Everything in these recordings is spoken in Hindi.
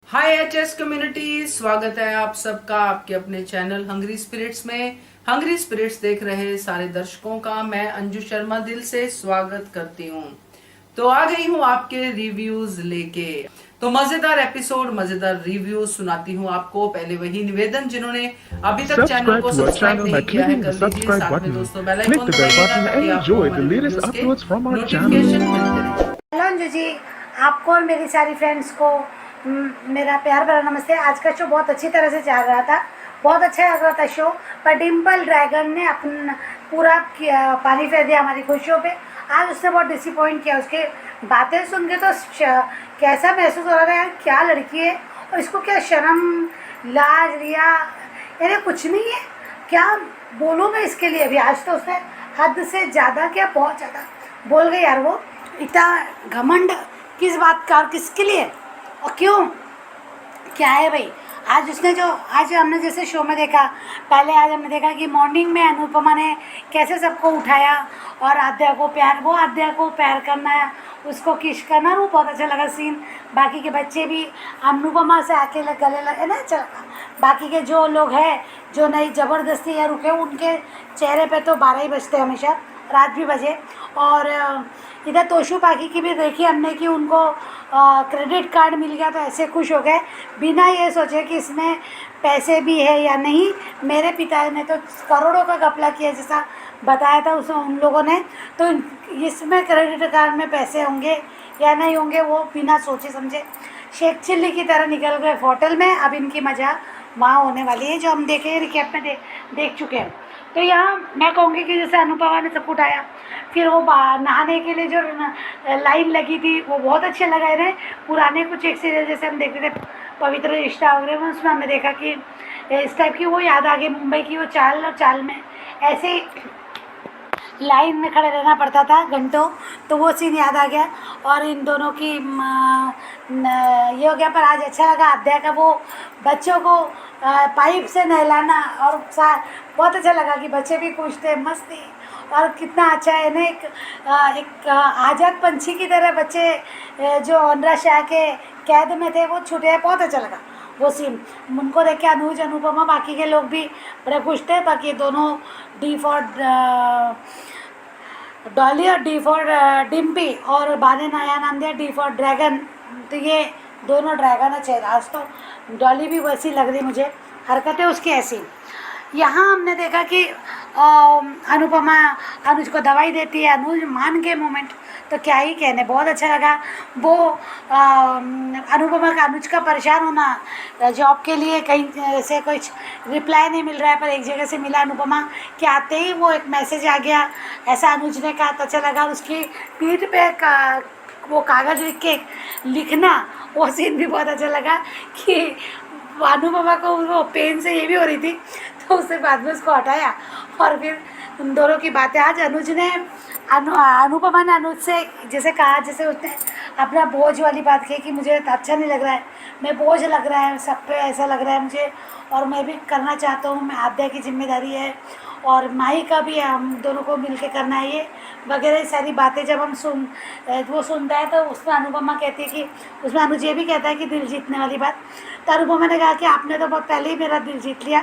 हाय एचएस कम्युनिटी, स्वागत है आप सबका आपके अपने चैनल हंग्री स्पिरिट्स में। हंग्री स्पिरिट्स देख रहे सारे दर्शकों का मैं अंजू शर्मा दिल से स्वागत करती हूँ। तो आ गई हूँ आपके रिव्यूज लेके। तो मजेदार एपिसोड, मजेदार रिव्यू सुनाती हूँ आपको। पहले वही निवेदन, जिन्होंने अभी तक चैनल को सब्सक्राइब नहीं किया है कर लीजिए, साथ में दोस्तों बेल आइकन दबाइएगा ताकि आपको हमारे वीडियोस के नोटिफिकेशन मिलते रहे। हेलो अंजू जी, आपको और मेरी सारी फ्रेंड्स को मेरा प्यार भरा नमस्ते। आज का शो बहुत अच्छी तरह से चल रहा था, बहुत अच्छा लग रहा था शो। पर डिम्पल ड्रैगन ने अपना पूरा पानी फेर दिया हमारी खुशियों पे। आज उसने बहुत डिसअपॉइंट किया। उसके बातें सुन के तो कैसा महसूस हो रहा था, यार क्या लड़की है और इसको क्या शर्म लाज रिया यानी कुछ नहीं है। क्या बोलूँ मैं इसके लिए भी। आज तो उसने हद से ज़्यादा, क्या बहुत ज़्यादा बोल गई यार। वो इतना घमंड किस बात का और किसके लिए और क्यों, क्या है भाई। आज उसने जो आज हमने जैसे शो में देखा, पहले आज हमने देखा कि मॉर्निंग में अनुपमा ने कैसे सबको उठाया और आद्या को प्यार करना है, उसको किश करना, वो बहुत अच्छा लगा सीन। बाकी के बच्चे भी अनुपमा से आके गले लगे ना, अच्छा लगा। बाकी के जो लोग हैं जो नहीं ज़बरदस्ती या रुके, उनके चेहरे पे तो 12 ही बजते हमेशा, रात भी बजे। और इधर तोशु पाकी की भी देखी हमने कि उनको क्रेडिट कार्ड मिल गया तो ऐसे खुश हो गए, बिना ये सोचे कि इसमें पैसे भी है या नहीं। मेरे पिता ने तो करोड़ों का घपला किया जैसा बताया था उन लोगों ने, तो इसमें क्रेडिट कार्ड में पैसे होंगे या नहीं होंगे वो बिना सोचे समझे शेख चिल्ली की तरह निकल गए होटल में। अब इनकी मज़ा वहाँ होने वाली है, जो हम देखे रिकैप में देख चुके हैं। तो यहाँ मैं कहूँगी कि जैसे अनुपमा ने सबको उठाया, फिर वो नहाने के लिए जो लाइन लगी थी वो बहुत अच्छे लगा रहे। पुराने कुछ एक सीरियल जैसे हम देखते थे पवित्र रिश्ता वगैरह में, उसमें हमने देखा कि इस टाइप की वो याद आ गई, मुंबई की वो चाल और चाल में ऐसे लाइन में खड़े रहना पड़ता था घंटों, तो वो सीन याद आ गया। और इन दोनों की ये हो गया। पर आज अच्छा लगा आद्या का वो बच्चों को पाइप से नहलाना, और बहुत अच्छा लगा कि बच्चे भी खुश थे, मस्त थी। और कितना अच्छा है ना, एक आज़ाद पंछी की तरह बच्चे जो ऑनरा शाह के कैद में थे वो छूटे हैं। बहुत अच्छा लगा वो सीन। उनको देख के अनुज अनुपमा बाकी के लोग भी बड़े खुश थे। बाकी दोनों डी फॉर डॉली और डी फॉर डिम्पी, और बाने नया नाम दिया डी फॉर ड्रैगन। तो ये दोनों ड्रैगन है चेहरा। आज तो डॉली भी वैसी लग रही मुझे, हरकतें उसकी ऐसी। यहाँ हमने देखा कि अनुपमा अनुज को दवाई देती है, अनुज मान के मोमेंट तो क्या ही कहने, बहुत अच्छा लगा। वो अनुपमा का अनुज का परेशान होना जॉब के लिए, कहीं से कुछ रिप्लाई नहीं मिल रहा है, पर एक जगह से मिला अनुपमा के आते ही वो एक मैसेज आ गया, ऐसा अनुज ने कहा तो अच्छा लगा। उसकी पीठ पे वो कागज़ लिख के लिखना, वो सीन भी बहुत अच्छा लगा कि अनुपमा को वो पेन से ये भी हो रही थी, तो उससे बाद में उसको हटाया। और फिर उन दोनों की बातें आज अनुज ने अनुपमा ने अनुज से जैसे कहा, जैसे उसने अपना बोझ वाली बात कही कि मुझे अच्छा नहीं लग रहा है, मैं बोझ लग रहा है सब पे, ऐसा लग रहा है मुझे, और मैं भी करना चाहता हूँ, मैं आद्या की जिम्मेदारी है और माही का भी है, हम दोनों को मिल के करना है ये वगैरह सारी बातें। जब हम वो सुनता है तो उसमें अनुपमा कहती है कि, उसमें अनुज ये भी कहता है कि दिल जीतने वाली बात। तो अनुपमा ने कहा कि आपने तो बहुत पहले ही मेरा दिल जीत लिया।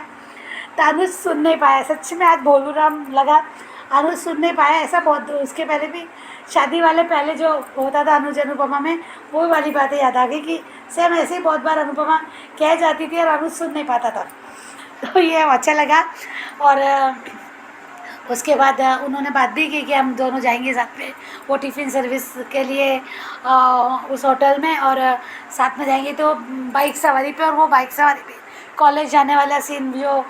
तो अनुज सुन नहीं पाया, सच में आज बोलूँ राम लगा, अनुज सुन नहीं पाया। ऐसा बहुत उसके पहले भी शादी वाले पहले जो होता था अनुज अनुपमा में, वो वाली बातें याद आ गई कि सेम ऐसे ही बहुत बार अनुपमा कह जाती थी और अनुज सुन नहीं पाता था। तो ये अच्छा लगा। और उसके बाद उन्होंने बात भी की कि हम दोनों जाएंगे साथ में वो टिफ़िन सर्विस के लिए उस होटल में, और साथ में जाएंगे तो बाइक सवारी पे। और वो बाइक सवारी पे कॉलेज जाने वाला सीन, जो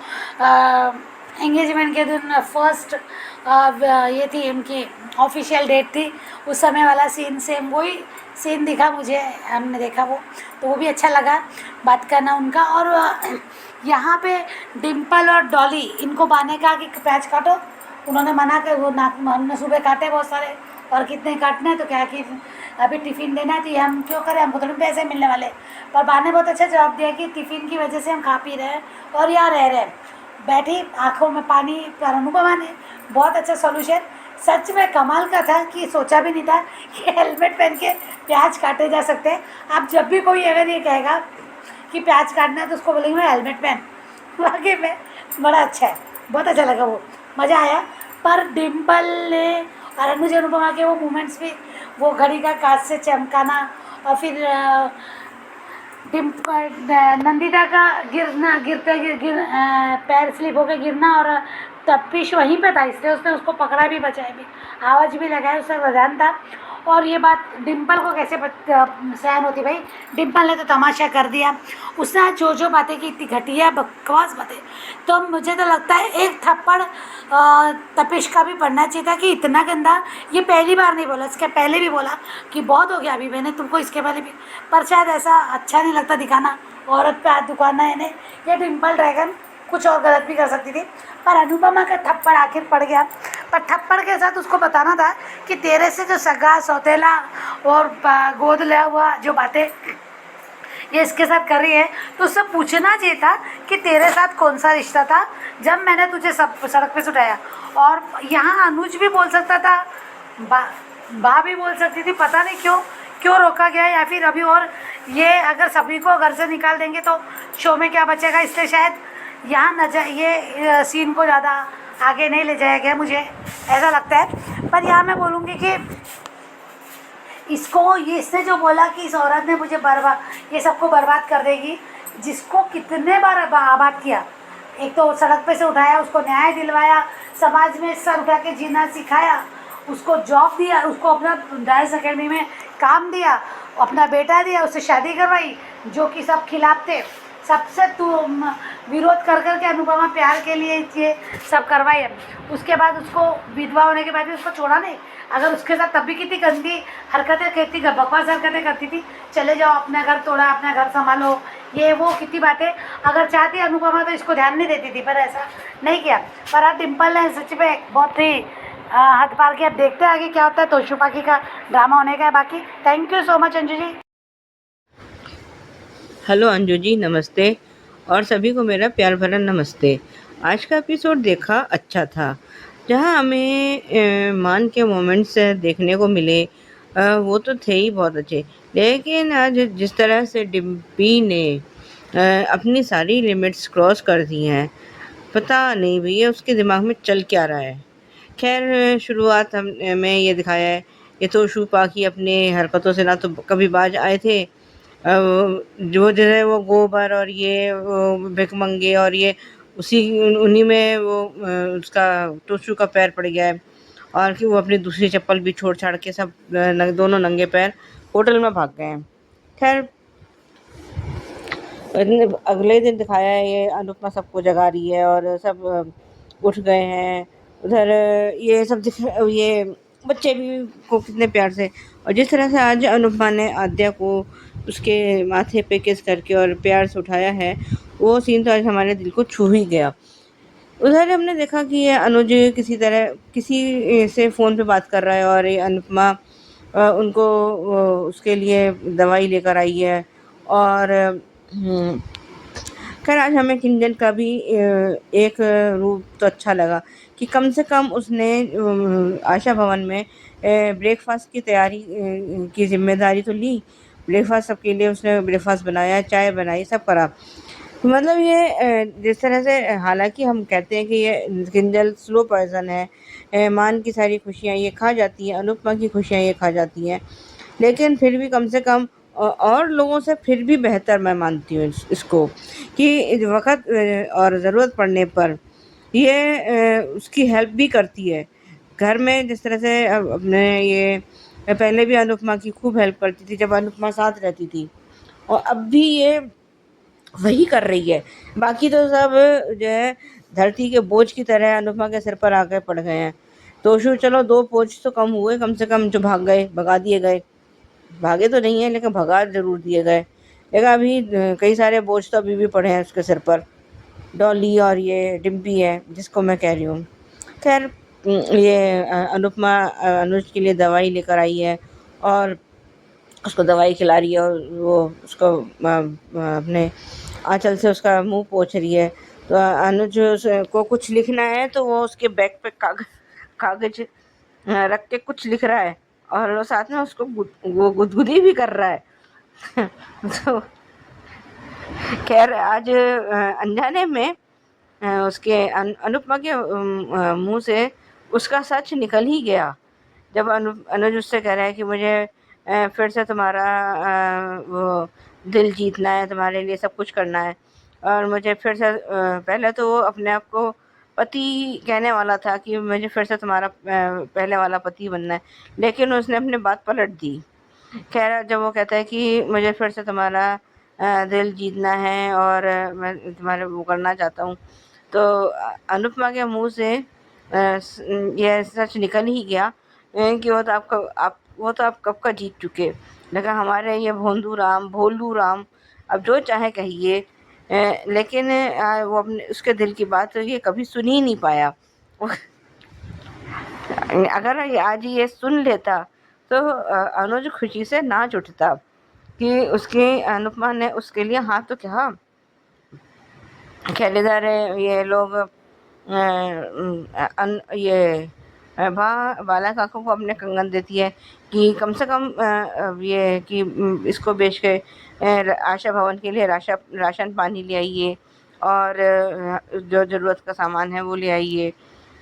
एंगेजमेंट के दिन फर्स्ट ये थी उनकी ऑफिशियल डेट थी, उस समय वाला सीन, सेम वही सीन दिखा मुझे, हमने देखा वो, तो वो भी अच्छा लगा बात करना उनका। और यहाँ पे डिम्पल और डॉली, इनको बाने का कि प्याज काटो, उन्होंने मना कर, वो हमने सुबह काटे बहुत सारे, और कितने काटने हैं, तो क्या कि अभी टिफ़िन देना है तो ये हम क्यों करें, हमको थोड़ी पैसे मिलने वाले। पर बा ने बहुत अच्छा जवाब दिया कि टिफ़िन की वजह से हम खा पी रहे हैं और यहाँ रह रहे हैं। बैठी आँखों में पानी, पर अनुपमा ने बहुत अच्छा सॉल्यूशन, सच में कमाल का था कि सोचा भी नहीं था कि हेलमेट पहन के प्याज काटे जा सकते हैं। आप जब भी कोई अगर ये कहेगा कि प्याज काटना है तो उसको बोलेंगे मैं हेलमेट पहन। वाकई में बड़ा अच्छा है, बहुत अच्छा लगा, वो मज़ा आया। पर डिम्पल ने और अनुज अनुपमा के वो मोमेंट्स भी, वो घड़ी का कांच से चमकाना, और फिर नंदिता का गिरना, पैर स्लिप होकर गिरना, और तपिश वहीं पे था इसलिए उसने उसको पकड़ा भी, बचाया भी, आवाज़ भी लगाई, उसका ध्यान था। और ये बात डिम्पल को कैसे सहन होती भाई, डिम्पल ने तो तमाशा कर दिया। उसने आज जो बातें की, इतनी घटिया बकवास बातें, तो मुझे तो लगता है एक थप्पड़ तपिश का भी पड़ना चाहिए था कि इतना गंदा। ये पहली बार नहीं बोला, इसके पहले भी बोला कि बहुत हो गया अभी मैंने तुमको, इसके पहले भी, पर शायद ऐसा अच्छा नहीं लगता दिखाना, औरत पे हाथ दुखाना है इन्हें। ये डिम्पल ड्रैगन कुछ और गलत भी कर सकती थी, पर अनुपमा का थप्पड़ आखिर पड़ गया। पर थप्पड़ के साथ उसको बताना था कि तेरे से जो सगा सौतेला और गोद लिया हुआ जो बातें ये इसके साथ कर रही है, तो उससे पूछना चाहिए था कि तेरे साथ कौन सा रिश्ता था जब मैंने तुझे सब सड़क पे सुटाया। और यहाँ अनुज भी बोल सकता था, बा भी बोल सकती थी, पता नहीं क्यों रोका गया, या फिर अभी। और ये अगर सभी को घर से निकाल देंगे तो शो में क्या बचेगा, इसलिए शायद यहाँ ये सीन को ज़्यादा आगे नहीं ले जाया गया, मुझे ऐसा लगता है। पर यहाँ मैं बोलूँगी कि इसको, ये इसने जो बोला कि इस औरत ने मुझे ये सबको बर्बाद कर देगी, जिसको कितने बार आबाद किया, एक तो सड़क पे से उठाया, उसको न्याय दिलवाया, समाज में सर उठा के जीना सिखाया, उसको जॉब दिया, उसको अपना डांस अकेडमी में काम दिया, अपना बेटा दिया, उससे शादी करवाई, जो कि सब खिलाफ थे, सबसे तू विरोध कर के अनुपमा प्यार के लिए ये सब करवाई है। उसके बाद उसको विधवा होने के बाद भी उसको छोड़ा नहीं। अगर उसके साथ तब भी कितनी गंदी हरकतें करती, बकवास हरकतें करती थी, चले जाओ अपना घर तोड़ा, अपना घर संभालो, ये वो कितनी बातें अगर चाहती अनुपमा तो इसको ध्यान नहीं देती थी, पर ऐसा नहीं किया। पर आज डिम्पल ने सच में बहुत ही हद पार किया। अब देखते हैं आगे क्या होता है, तोशु पाकी का ड्रामा होने का है बाकी। Thank you so much Anju ji. Hello Anju ji, नमस्ते, और सभी को मेरा प्यार भरा नमस्ते। आज का एपिसोड देखा, अच्छा था। जहाँ हमें मान के मोमेंट्स देखने को मिले, वो तो थे ही बहुत अच्छे, लेकिन आज जिस तरह से डिम्पी ने अपनी सारी लिमिट्स क्रॉस कर दी हैं, पता नहीं भैया उसके दिमाग में चल क्या रहा है। खैर, शुरुआत में ये दिखाया है कि तोशु पाकी अपने हरकतों से ना तो कभी बाज आए थे, जो है वो गोबर और ये भिकमंगे और ये उन्हीं में वो उसका तोशु का पैर पड़ गया है, और कि वो अपनी दूसरी चप्पल भी छोड़ छाड़ के सब दोनों नंगे पैर होटल में भाग गए हैं। खैर, अगले दिन दिखाया है ये अनुपमा सबको जगा रही है और सब उठ गए हैं उधर, ये सब ये बच्चे भी को कितने प्यार से, और जिस तरह से आज अनुपमा ने आद्या को उसके माथे पे किस करके और प्यार से उठाया है, वो सीन तो आज हमारे दिल को छू ही गया। उधर हमने देखा कि ये अनुज किसी से फ़ोन पे बात कर रहा है, और ये अनुपमा उनको उसके लिए दवाई लेकर आई है। और खैर, आज हमें किंजल का भी एक रूप तो अच्छा लगा कि कम से कम उसने आशा भवन में ब्रेकफास्ट की तैयारी की जिम्मेदारी तो ली। ब्रेकफास्ट सबके लिए उसने ब्रेकफास्ट बनाया, चाय बनाई, सब करा। मतलब ये जिस तरह से, हालांकि हम कहते हैं कि ये किंजल स्लो पर्सन है, मान की सारी खुशियाँ ये खा जाती हैं, अनुपमा की खुशियाँ ये खा जाती हैं, लेकिन फिर भी कम से कम और लोगों से फिर भी बेहतर मैं मानती हूँ इसको, कि वक़्त और ज़रूरत पड़ने पर ये उसकी हेल्प भी करती है। घर में जिस तरह से अपने ये पहले भी अनुपमा की खूब हेल्प करती थी जब अनुपमा साथ रहती थी, और अब भी ये वही कर रही है। बाकी तो सब जो है धरती के बोझ की तरह अनुपमा के सिर पर आकर पड़ गए हैं। तोशु चलो 2 बोझ तो कम हुए, कम से कम जो भगा दिए गए, भागे तो नहीं है लेकिन भगा ज़रूर दिए गए। लेकिन अभी कई सारे बोझ तो अभी भी पड़े हैं उसके सिर पर, डॉली और ये डिम्पी है जिसको मैं कह रही हूँ। खैर, ये अनुपमा अनुज के लिए दवाई लेकर आई है और उसको दवाई खिला रही है, और वो उसको अपने आंचल से उसका मुंह पोंछ रही है। तो अनुज को कुछ लिखना है तो वो उसके बैग पे कागज रख के कुछ लिख रहा है, और साथ में उसको वो गुदगुदी भी कर रहा है। तो खैर आज अनजाने में उसके अनुपमा के मुंह से उसका सच निकल ही गया। जब अनुज उससे कह रहा है कि मुझे फिर से तुम्हारा वो दिल जीतना है, तुम्हारे लिए सब कुछ करना है, और मुझे फिर से पहले तो वो अपने आप को पति कहने वाला था कि मुझे फिर से तुम्हारा पहले वाला पति बनना है, लेकिन उसने अपनी बात पलट दी। कह रहा जब वो कहता है कि मुझे फिर से तुम्हारा दिल जीतना है और मैं तुम्हारे वो करना चाहता हूँ, तो अनुपमा के मुंह से यह सच निकल ही गया कि वो तो आप कब का जीत चुके। लगा हमारे ये भोलू राम अब जो चाहे कहिए, लेकिन वो अपने उसके दिल की बात ये कभी सुन ही नहीं पाया। अगर आज ये सुन लेता तो अनुज खुशी से नाच उठता कि उसकी अनुपमा ने उसके लिए हाँ तो क्या। खैलेदार ये लोग ये बाला काका को अपने कंगन देती है कि कम से कम ये कि इसको बेच के आशा भवन के लिए राशन पानी ले आइए और जो ज़रूरत का सामान है वो ले आइए।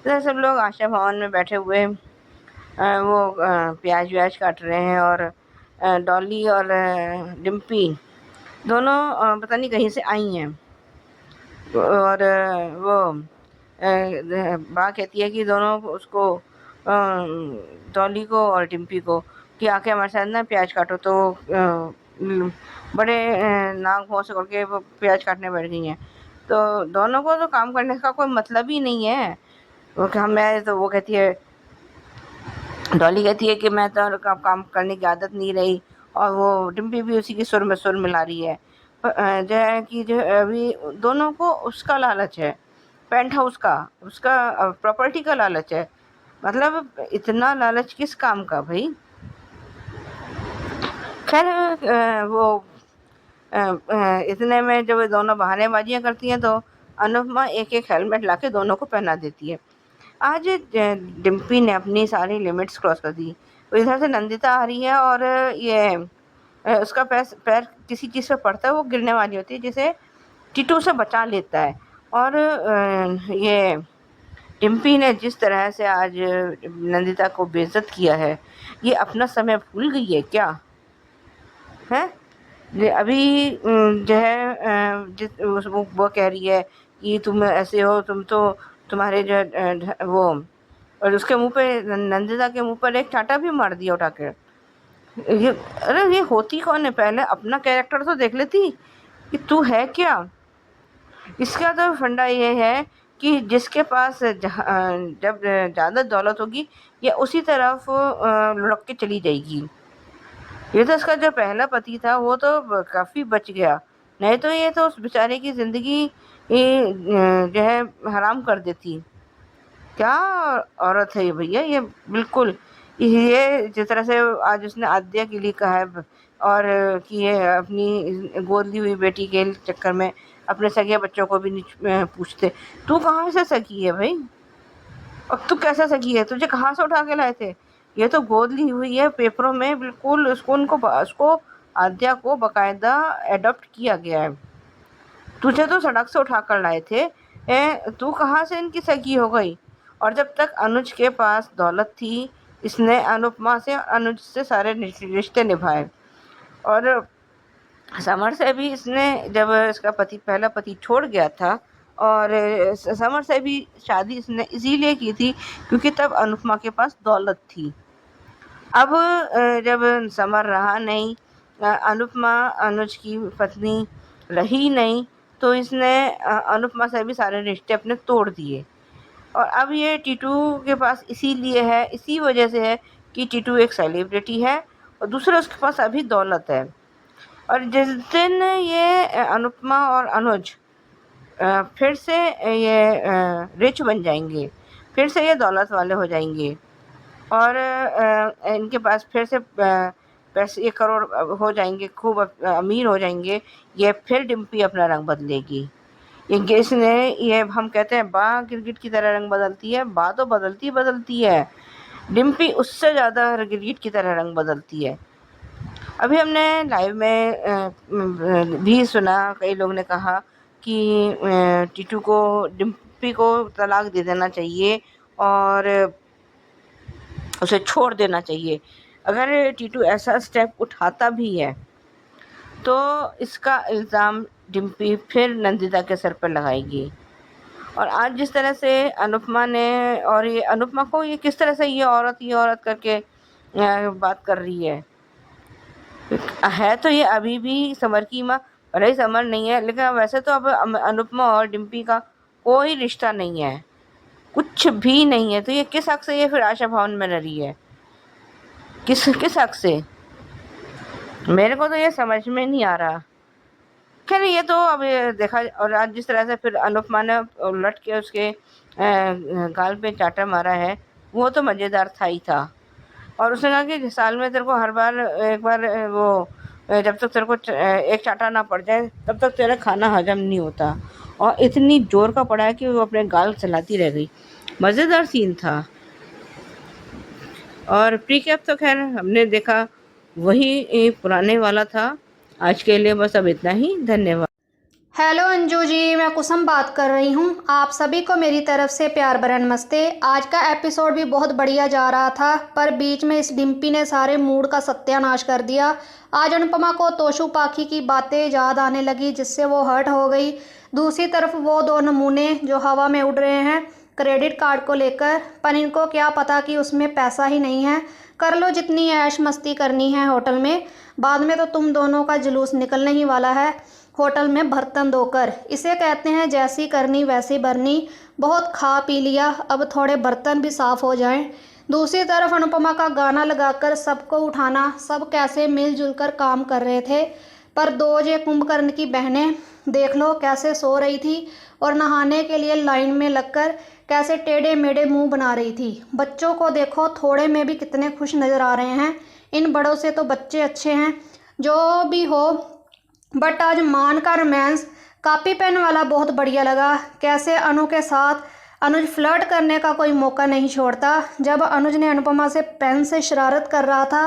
तो सब लोग आशा भवन में बैठे हुए वो प्याज व्याज काट रहे हैं, और डॉली और डिम्पी दोनों पता नहीं कहीं से आई हैं, और वो बा कहती है कि दोनों उसको डॉली को और डिम्पी को कि आके हमारे साथ ना प्याज काटो, तो बड़े नाक भौं से करके वो प्याज काटने बैठ गई हैं। तो दोनों को तो काम करने का कोई मतलब ही नहीं है। वो कहती है, डॉली कहती है कि मैं तो काम करने की आदत नहीं रही, और वो डिम्पी भी उसी की सुर में सुर मिला रही है। जो है कि जो अभी दोनों को उसका लालच है, पेंट हाउस का, उसका प्रॉपर्टी का लालच है। मतलब इतना लालच किस काम का भाई। खैर वो इतने में जब दोनों बहानेबाजियाँ करती हैं तो अनुपमा एक एक हेलमेट लाके दोनों को पहना देती है। आज डिम्पी ने अपनी सारी लिमिट्स क्रॉस कर दी। तो इधर से नंदिता आ रही है और ये उसका पैर किसी चीज़ पे पड़ता है, वो गिरने वाली होती है, जिसे टीटू से बचा लेता है। और ये डिम्पी ने जिस तरह से आज नंदिता को बेइज्जत किया है, ये अपना समय भूल गई है क्या है। अभी जो है वो कह रही है कि तुम ऐसे हो, तुम तो तुम्हारे जो वो, और उसके मुंह पे नंदिता के मुंह पर एक चांटा भी मार दिया उठा के। अरे ये होती कौन है, पहले अपना कैरेक्टर तो देख लेती कि तू है क्या। इसका तो फंडा ये है कि जिसके पास जब ज़्यादा दौलत होगी ये उसी तरफ लुढ़क के चली जाएगी। ये तो इसका जो पहला पति था वो तो काफ़ी बच गया, नहीं तो ये तो उस बेचारे की ज़िंदगी जो है हराम कर देती। क्या औरत है ये भैया, ये बिल्कुल। ये जिस तरह से आज उसने आद्या के लिए कहा है, और कि ये अपनी गोद ली हुई बेटी के चक्कर में अपने सगे बच्चों को भी नहीं पूछते। तू कहाँ से सगी है भाई, और तू कैसे सगी है, तुझे कहाँ से उठा के लाए थे। ये तो गोद ली हुई है, पेपरों में बिल्कुल उसको आद्या को बाकायदा एडॉप्ट किया गया है। तुझे तो सड़क से उठा कर लाए थे, तू कहाँ से इनकी सगी हो गई। और जब तक अनुज के पास दौलत थी, इसने अनुपमा से और अनुज से सारे रिश्ते निभाए। और समर से भी इसने, जब इसका पहला पति छोड़ गया था, और समर से भी शादी इसने इसीलिए की थी क्योंकि तब अनुपमा के पास दौलत थी। अब जब समर रहा नहीं, अनुपमा अनुज की पत्नी रही नहीं, तो इसने अनुपमा से भी सारे रिश्ते अपने तोड़ दिए। और अब ये टीटू के पास इसीलिए है, इसी वजह से है कि टीटू एक सेलिब्रिटी है, और दूसरा उसके पास अभी दौलत है। और जिस दिन ये अनुपमा और अनुज फिर से ये रिच बन जाएंगे, फिर से ये दौलत वाले हो जाएंगे, और इनके पास फिर से पैसे 1 करोड़ हो जाएंगे, खूब अमीर हो जाएंगे, ये फिर डिम्पी अपना रंग बदलेगी। ये हम कहते हैं बा गिरगिट की तरह रंग बदलती है, बा तो बदलती है, डिम्पी उससे ज़्यादा गिरगिट की तरह रंग बदलती है। अभी हमने लाइव में भी सुना, कई लोग ने कहा कि टीटू को, डिम्पी को तलाक दे देना चाहिए और उसे छोड़ देना चाहिए। अगर टीटू ऐसा स्टेप उठाता भी है तो इसका इल्ज़ाम डिम्पी फिर नंदिता के सर पर लगाएगी। और आज जिस तरह से अनुपमा ने, और ये अनुपमा को ये किस तरह से ये औरत करके बात कर रही है तो ये अभी भी समर की माँ, भले ही समर नहीं है लेकिन वैसे तो अब अनुपमा और डिम्पी का कोई रिश्ता नहीं है, कुछ भी नहीं है। तो ये किस हक से ये फिर आशा भवन में रह रही है, किस हक से? मेरे को तो ये समझ में नहीं आ रहा। खैर ये तो अब देखा। और आज जिस तरह से फिर अनुपमा ने उलट के उसके गाल पे चाटा मारा है, वो तो मज़ेदार था ही था। और उसने कहा कि साल में तेरे को हर बार एक बार वो जब तक तेरे को एक चाटा ना पड़ जाए तब तक तेरा खाना हजम नहीं होता। और इतनी जोर का पड़ा है कि वो अपने गाल चलाती रह गई। मज़ेदार सीन था। और प्री कैप तो खैर हमने देखा, वही पुराने वाला था। आज के लिए बस अब इतना ही। धन्यवाद। हेलो अंजू जी, मैं कुसुम बात कर रही हूँ। आप सभी को मेरी तरफ से प्यार भरा नमस्ते। आज का एपिसोड भी बहुत बढ़िया जा रहा था, पर बीच में इस डिम्पी ने सारे मूड का सत्यानाश कर दिया। आज अनुपमा को तोशु पाखी की बातें याद आने लगी, जिससे वो हर्ट हो गई। दूसरी तरफ वो दो नमूने जो हवा में उड़ रहे हैं क्रेडिट कार्ड को लेकर, पर इनको क्या पता कि उसमें पैसा ही नहीं है। कर लो जितनी ऐश मस्ती करनी है होटल में, बाद में तो तुम दोनों का जुलूस निकलने ही वाला है होटल में बर्तन धोकर। इसे कहते हैं जैसी करनी वैसी भरनी। बहुत खा पी लिया, अब थोड़े बर्तन भी साफ़ हो जाएं। दूसरी तरफ अनुपमा का गाना लगाकर सबको उठाना, सब कैसे मिलजुल कर काम कर रहे थे। पर दो ये कुंभकर्ण की बहनें देख लो कैसे सो रही थी और नहाने के लिए लाइन में लगकर कैसे टेढ़े मेढ़े मुंह बना रही थी। बच्चों को देखो, थोड़े में भी कितने खुश नज़र आ रहे हैं। इन बड़ों से तो बच्चे अच्छे हैं जो भी हो, बट आज मान का रोमांस कॉपी पेन वाला बहुत बढ़िया लगा। कैसे अनु के साथ अनुज फ्लर्ट करने का कोई मौका नहीं छोड़ता। जब अनुज ने अनुपमा से पेन से शरारत कर रहा था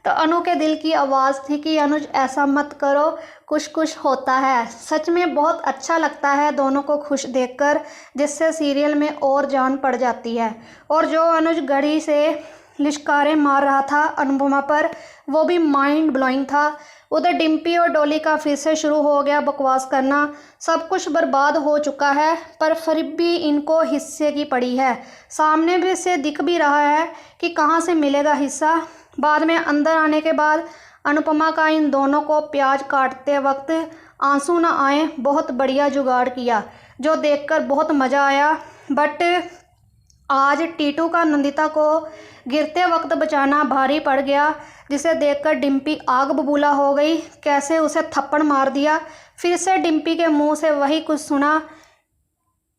तो अनु के दिल की आवाज़ थी कि अनुज ऐसा मत करो, कुछ कुछ होता है। सच में बहुत अच्छा लगता है दोनों को खुश देखकर, जिससे सीरियल में और जान पड़ जाती है। और जो अनुज घड़ी से लिश्कारे मार रहा था अनुपमा पर, वो भी माइंड ब्लोइंग था। उधर डिम्पी और डॉली का फिर से शुरू हो गया बकवास करना। सब कुछ बर्बाद हो चुका है, पर फिर भी इनको हिस्से की पड़ी है। सामने भी से दिख भी रहा है कि कहाँ से मिलेगा हिस्सा। बाद में अंदर आने के बाद अनुपमा का इन दोनों को प्याज काटते वक्त आंसू न आए, बहुत बढ़िया जुगाड़ किया, जो देखकर बहुत मज़ा आया। बट आज टीटू का नंदिता को गिरते वक्त बचाना भारी पड़ गया, जिसे देखकर डिम्पी आग बबूला हो गई। कैसे उसे थप्पड़ मार दिया। फिर से डिम्पी के मुंह से वही कुछ सुना,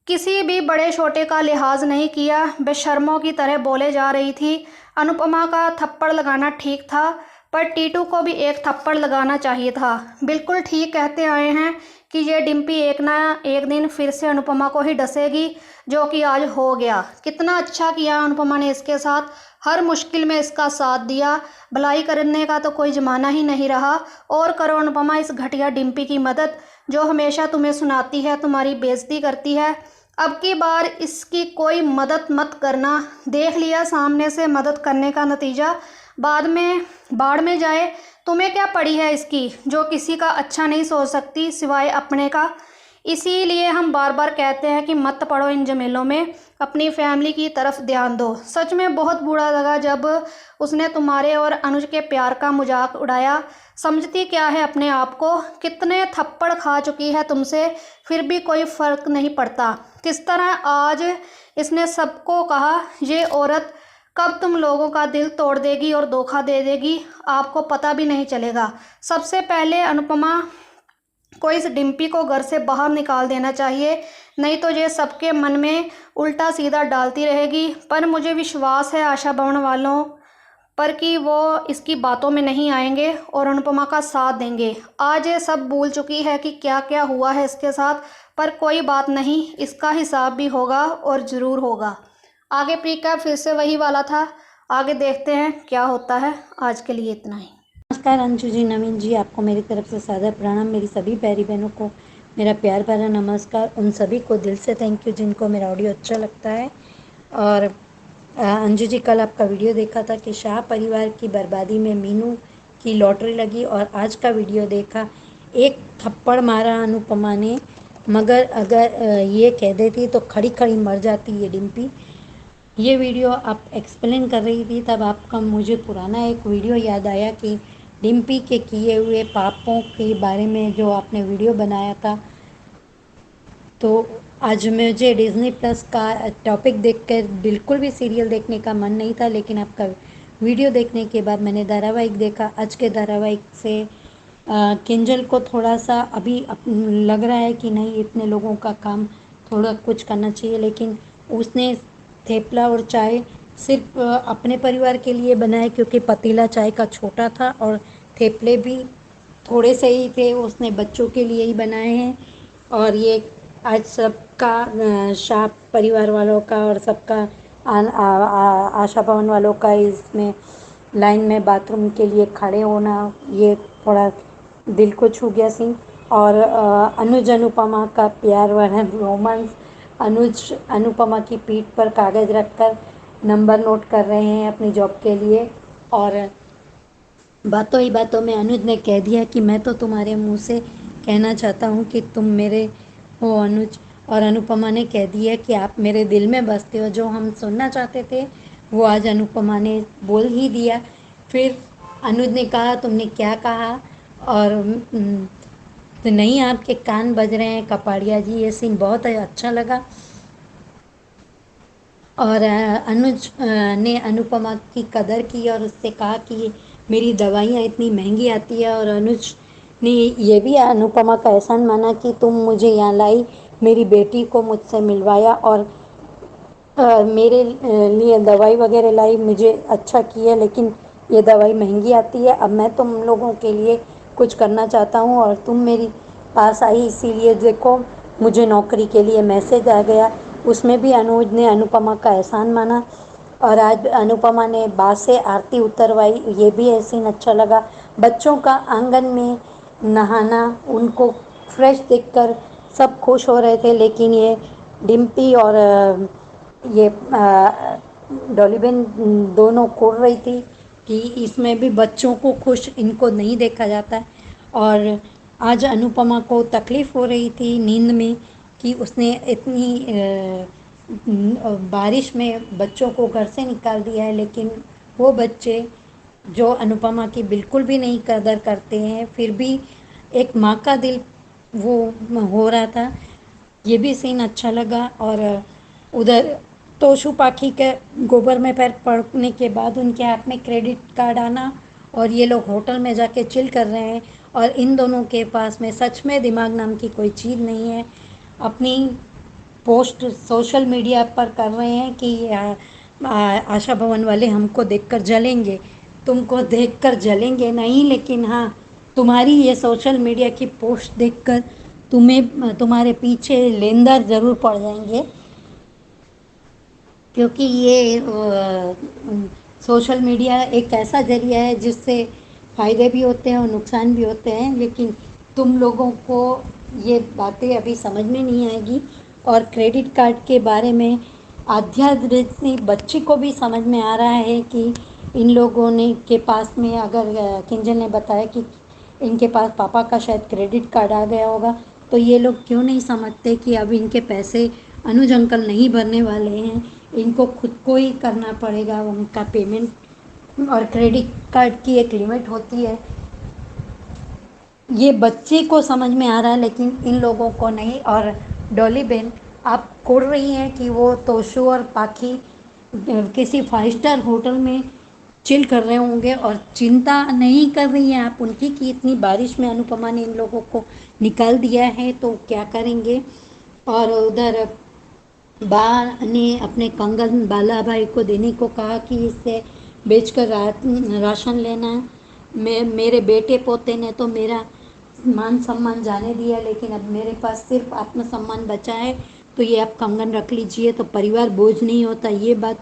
किसी भी बड़े छोटे का लिहाज नहीं किया, बेशर्मों की तरह बोले जा रही थी। अनुपमा का थप्पड़ लगाना ठीक था, पर टीटू को भी एक थप्पड़ लगाना चाहिए था। बिल्कुल ठीक कहते आए हैं कि ये डिम्पी एक ना एक दिन फिर से अनुपमा को ही डसेगी, जो कि आज हो गया। कितना अच्छा किया अनुपमा ने इसके साथ, हर मुश्किल में इसका साथ दिया। भलाई करने का तो कोई ज़माना ही नहीं रहा। और करो अनुपमा इस घटिया डिम्पी की मदद, जो हमेशा तुम्हें सुनाती है, तुम्हारी बेइज्जती करती है। अब की बार इसकी कोई मदद मत करना। देख लिया सामने से मदद करने का नतीजा, बाद में बाढ़ में जाए। तुम्हें क्या पड़ी है इसकी, जो किसी का अच्छा नहीं सोच सकती सिवाय अपने का। इसीलिए हम बार बार कहते हैं कि मत पड़ो इन झमेलों में, अपनी फैमिली की तरफ ध्यान दो। सच में बहुत बुरा लगा जब उसने तुम्हारे और अनुज के प्यार का मजाक उड़ाया। समझती क्या है अपने आप को, कितने थप्पड़ खा चुकी है तुमसे, फिर भी कोई फ़र्क नहीं पड़ता। किस तरह आज इसने सबको कहा, ये औरत कब तुम लोगों का दिल तोड़ देगी और धोखा दे देगी, आपको पता भी नहीं चलेगा। सबसे पहले अनुपमा को इस डिम्पी को घर से बाहर निकाल देना चाहिए, नहीं तो ये सबके मन में उल्टा सीधा डालती रहेगी। पर मुझे विश्वास है आशा भवन वालों पर कि वो इसकी बातों में नहीं आएंगे और अनुपमा का साथ देंगे। आज ये सब भूल चुकी है कि क्या क्या हुआ है इसके साथ, पर कोई बात नहीं, इसका हिसाब भी होगा और ज़रूर होगा। आगे प्री कैप फिर से वही वाला था, आगे देखते हैं क्या होता है। आज के लिए इतना ही। नमस्कार अंशु जी, नवीन जी, आपको मेरी तरफ से सादर प्रणाम। मेरी सभी प्यारी बहनों को मेरा प्यार भरा नमस्कार। उन सभी को दिल से थैंक यू जिनको मेरा ऑडियो अच्छा लगता है। और अंजू जी, कल आपका वीडियो देखा था कि शाह परिवार की बर्बादी में मीनू की लॉटरी लगी, और आज का वीडियो देखा, एक थप्पड़ मारा अनुपमा ने, मगर अगर ये कह देती तो खड़ी खड़ी मर जाती ये डिम्पी। ये वीडियो आप एक्सप्लेन कर रही थी, तब आपका मुझे पुराना एक वीडियो याद आया कि डिम्पी के किए हुए पापों के बारे में जो आपने वीडियो बनाया था। तो आज मुझे डिज़नी प्लस का टॉपिक देखकर बिल्कुल भी सीरियल देखने का मन नहीं था, लेकिन आपका वीडियो देखने के बाद मैंने धारावाहिक देखा। आज के धारावाहिक से किंजल को थोड़ा सा अभी लग रहा है कि नहीं, इतने लोगों का काम थोड़ा कुछ करना चाहिए, लेकिन उसने थेपला और चाय सिर्फ अपने परिवार के लिए बनाए, क्योंकि पतीला चाय का छोटा था और थेपले भी थोड़े से ही थे, उसने बच्चों के लिए ही बनाए हैं। और ये आज सबका शाह परिवार वालों का और सबका आशा भवन वालों का इसमें लाइन में बाथरूम के लिए खड़े होना, ये थोड़ा दिल को छू गया सीन। और अनुज अनुपमा का प्यार वाला रोमांस, अनुज अनुपमा की पीठ पर कागज़ रखकर नंबर नोट कर रहे हैं अपनी जॉब के लिए। और बातों ही बातों में अनुज ने कह दिया कि मैं तो तुम्हारे मुंह से कहना चाहता हूँ कि तुम मेरे हो अनुज, और अनुपमा ने कह दिया कि आप मेरे दिल में बसते हो। जो हम सुनना चाहते थे वो आज अनुपमा ने बोल ही दिया। फिर अनुज ने कहा तुमने क्या कहा, और तो नहीं, आपके कान बज रहे हैं कपाड़िया जी। ये सीन बहुत अच्छा लगा। और अनुज ने अनुपमा की कदर की और उससे कहा कि मेरी दवाइयाँ इतनी महंगी आती है, और अनुज ने ये भी अनुपमा का एहसान माना कि तुम मुझे यहाँ लाई, मेरी बेटी को मुझसे मिलवाया, और मेरे लिए दवाई वगैरह लाई, मुझे अच्छा किया, लेकिन ये दवाई महंगी आती है। अब मैं तुम लोगों के लिए कुछ करना चाहता हूँ और तुम मेरी पास आई, इसीलिए देखो मुझे नौकरी के लिए मैसेज आ गया। उसमें भी अनुज ने अनुपमा का एहसान माना। और आज अनुपमा ने बा से आरती उतरवाई, ये भी ऐसे अच्छा लगा। बच्चों का आंगन में नहाना, उनको फ्रेश देखकर सब खुश हो रहे थे, लेकिन ये डिम्पी और ये डॉलीबेन दोनों कोर रही थी कि इसमें भी बच्चों को खुश इनको नहीं देखा जाता है। और आज अनुपमा को तकलीफ़ हो रही थी नींद में कि उसने इतनी बारिश में बच्चों को घर से निकाल दिया है, लेकिन वो बच्चे जो अनुपमा की बिल्कुल भी नहीं कदर करते हैं, फिर भी एक माँ का दिल वो हो रहा था। ये भी सीन अच्छा लगा। और उधर तोशु पाखी के गोबर में पैर पड़ने के बाद उनके हाथ में क्रेडिट कार्ड आना, और ये लोग होटल में जाके चिल कर रहे हैं, और इन दोनों के पास में सच में दिमाग नाम की कोई चीज़ नहीं है। अपनी पोस्ट सोशल मीडिया पर कर रहे हैं कि आशा भवन वाले हमको देखकर जलेंगे। तुमको देखकर जलेंगे नहीं, लेकिन हाँ, तुम्हारी ये सोशल मीडिया की पोस्ट देखकर तुम्हारे पीछे लेनदार ज़रूर पड़ जाएंगे, क्योंकि ये सोशल मीडिया एक ऐसा ज़रिया है जिससे फ़ायदे भी होते हैं और नुकसान भी होते हैं, लेकिन तुम लोगों को ये बातें अभी समझ में नहीं आएगी। और क्रेडिट कार्ड के बारे में आध्यात्मिक बच्ची को भी समझ में आ रहा है कि इन लोगों ने के पास में, अगर किंजल ने बताया कि इनके पास पापा का शायद क्रेडिट कार्ड आ गया होगा, तो ये लोग क्यों नहीं समझते कि अब इनके पैसे अनुज अंकल नहीं भरने वाले हैं, इनको खुद को ही करना पड़ेगा उनका पेमेंट, और क्रेडिट कार्ड की एक लिमिट होती है। ये बच्चे को समझ में आ रहा है, लेकिन इन लोगों को नहीं। और डॉली बेन, आप कोड़ रही हैं कि वो तोशु और पाखी किसी 5 स्टार होटल में चिल कर रहे होंगे, और चिंता नहीं कर रही हैं आप उनकी कि इतनी बारिश में अनुपमा ने इन लोगों को निकाल दिया है तो क्या करेंगे। और उधर बा ने अपने कंगन बाला भाई को देने को कहा कि इससे बेचकर राशन लेना। मेरे बेटे पोते ने तो मेरा मान सम्मान जाने दिया, लेकिन अब मेरे पास सिर्फ आत्मसम्मान बचा है, तो ये आप कंगन रख लीजिए तो परिवार बोझ नहीं होता। ये बात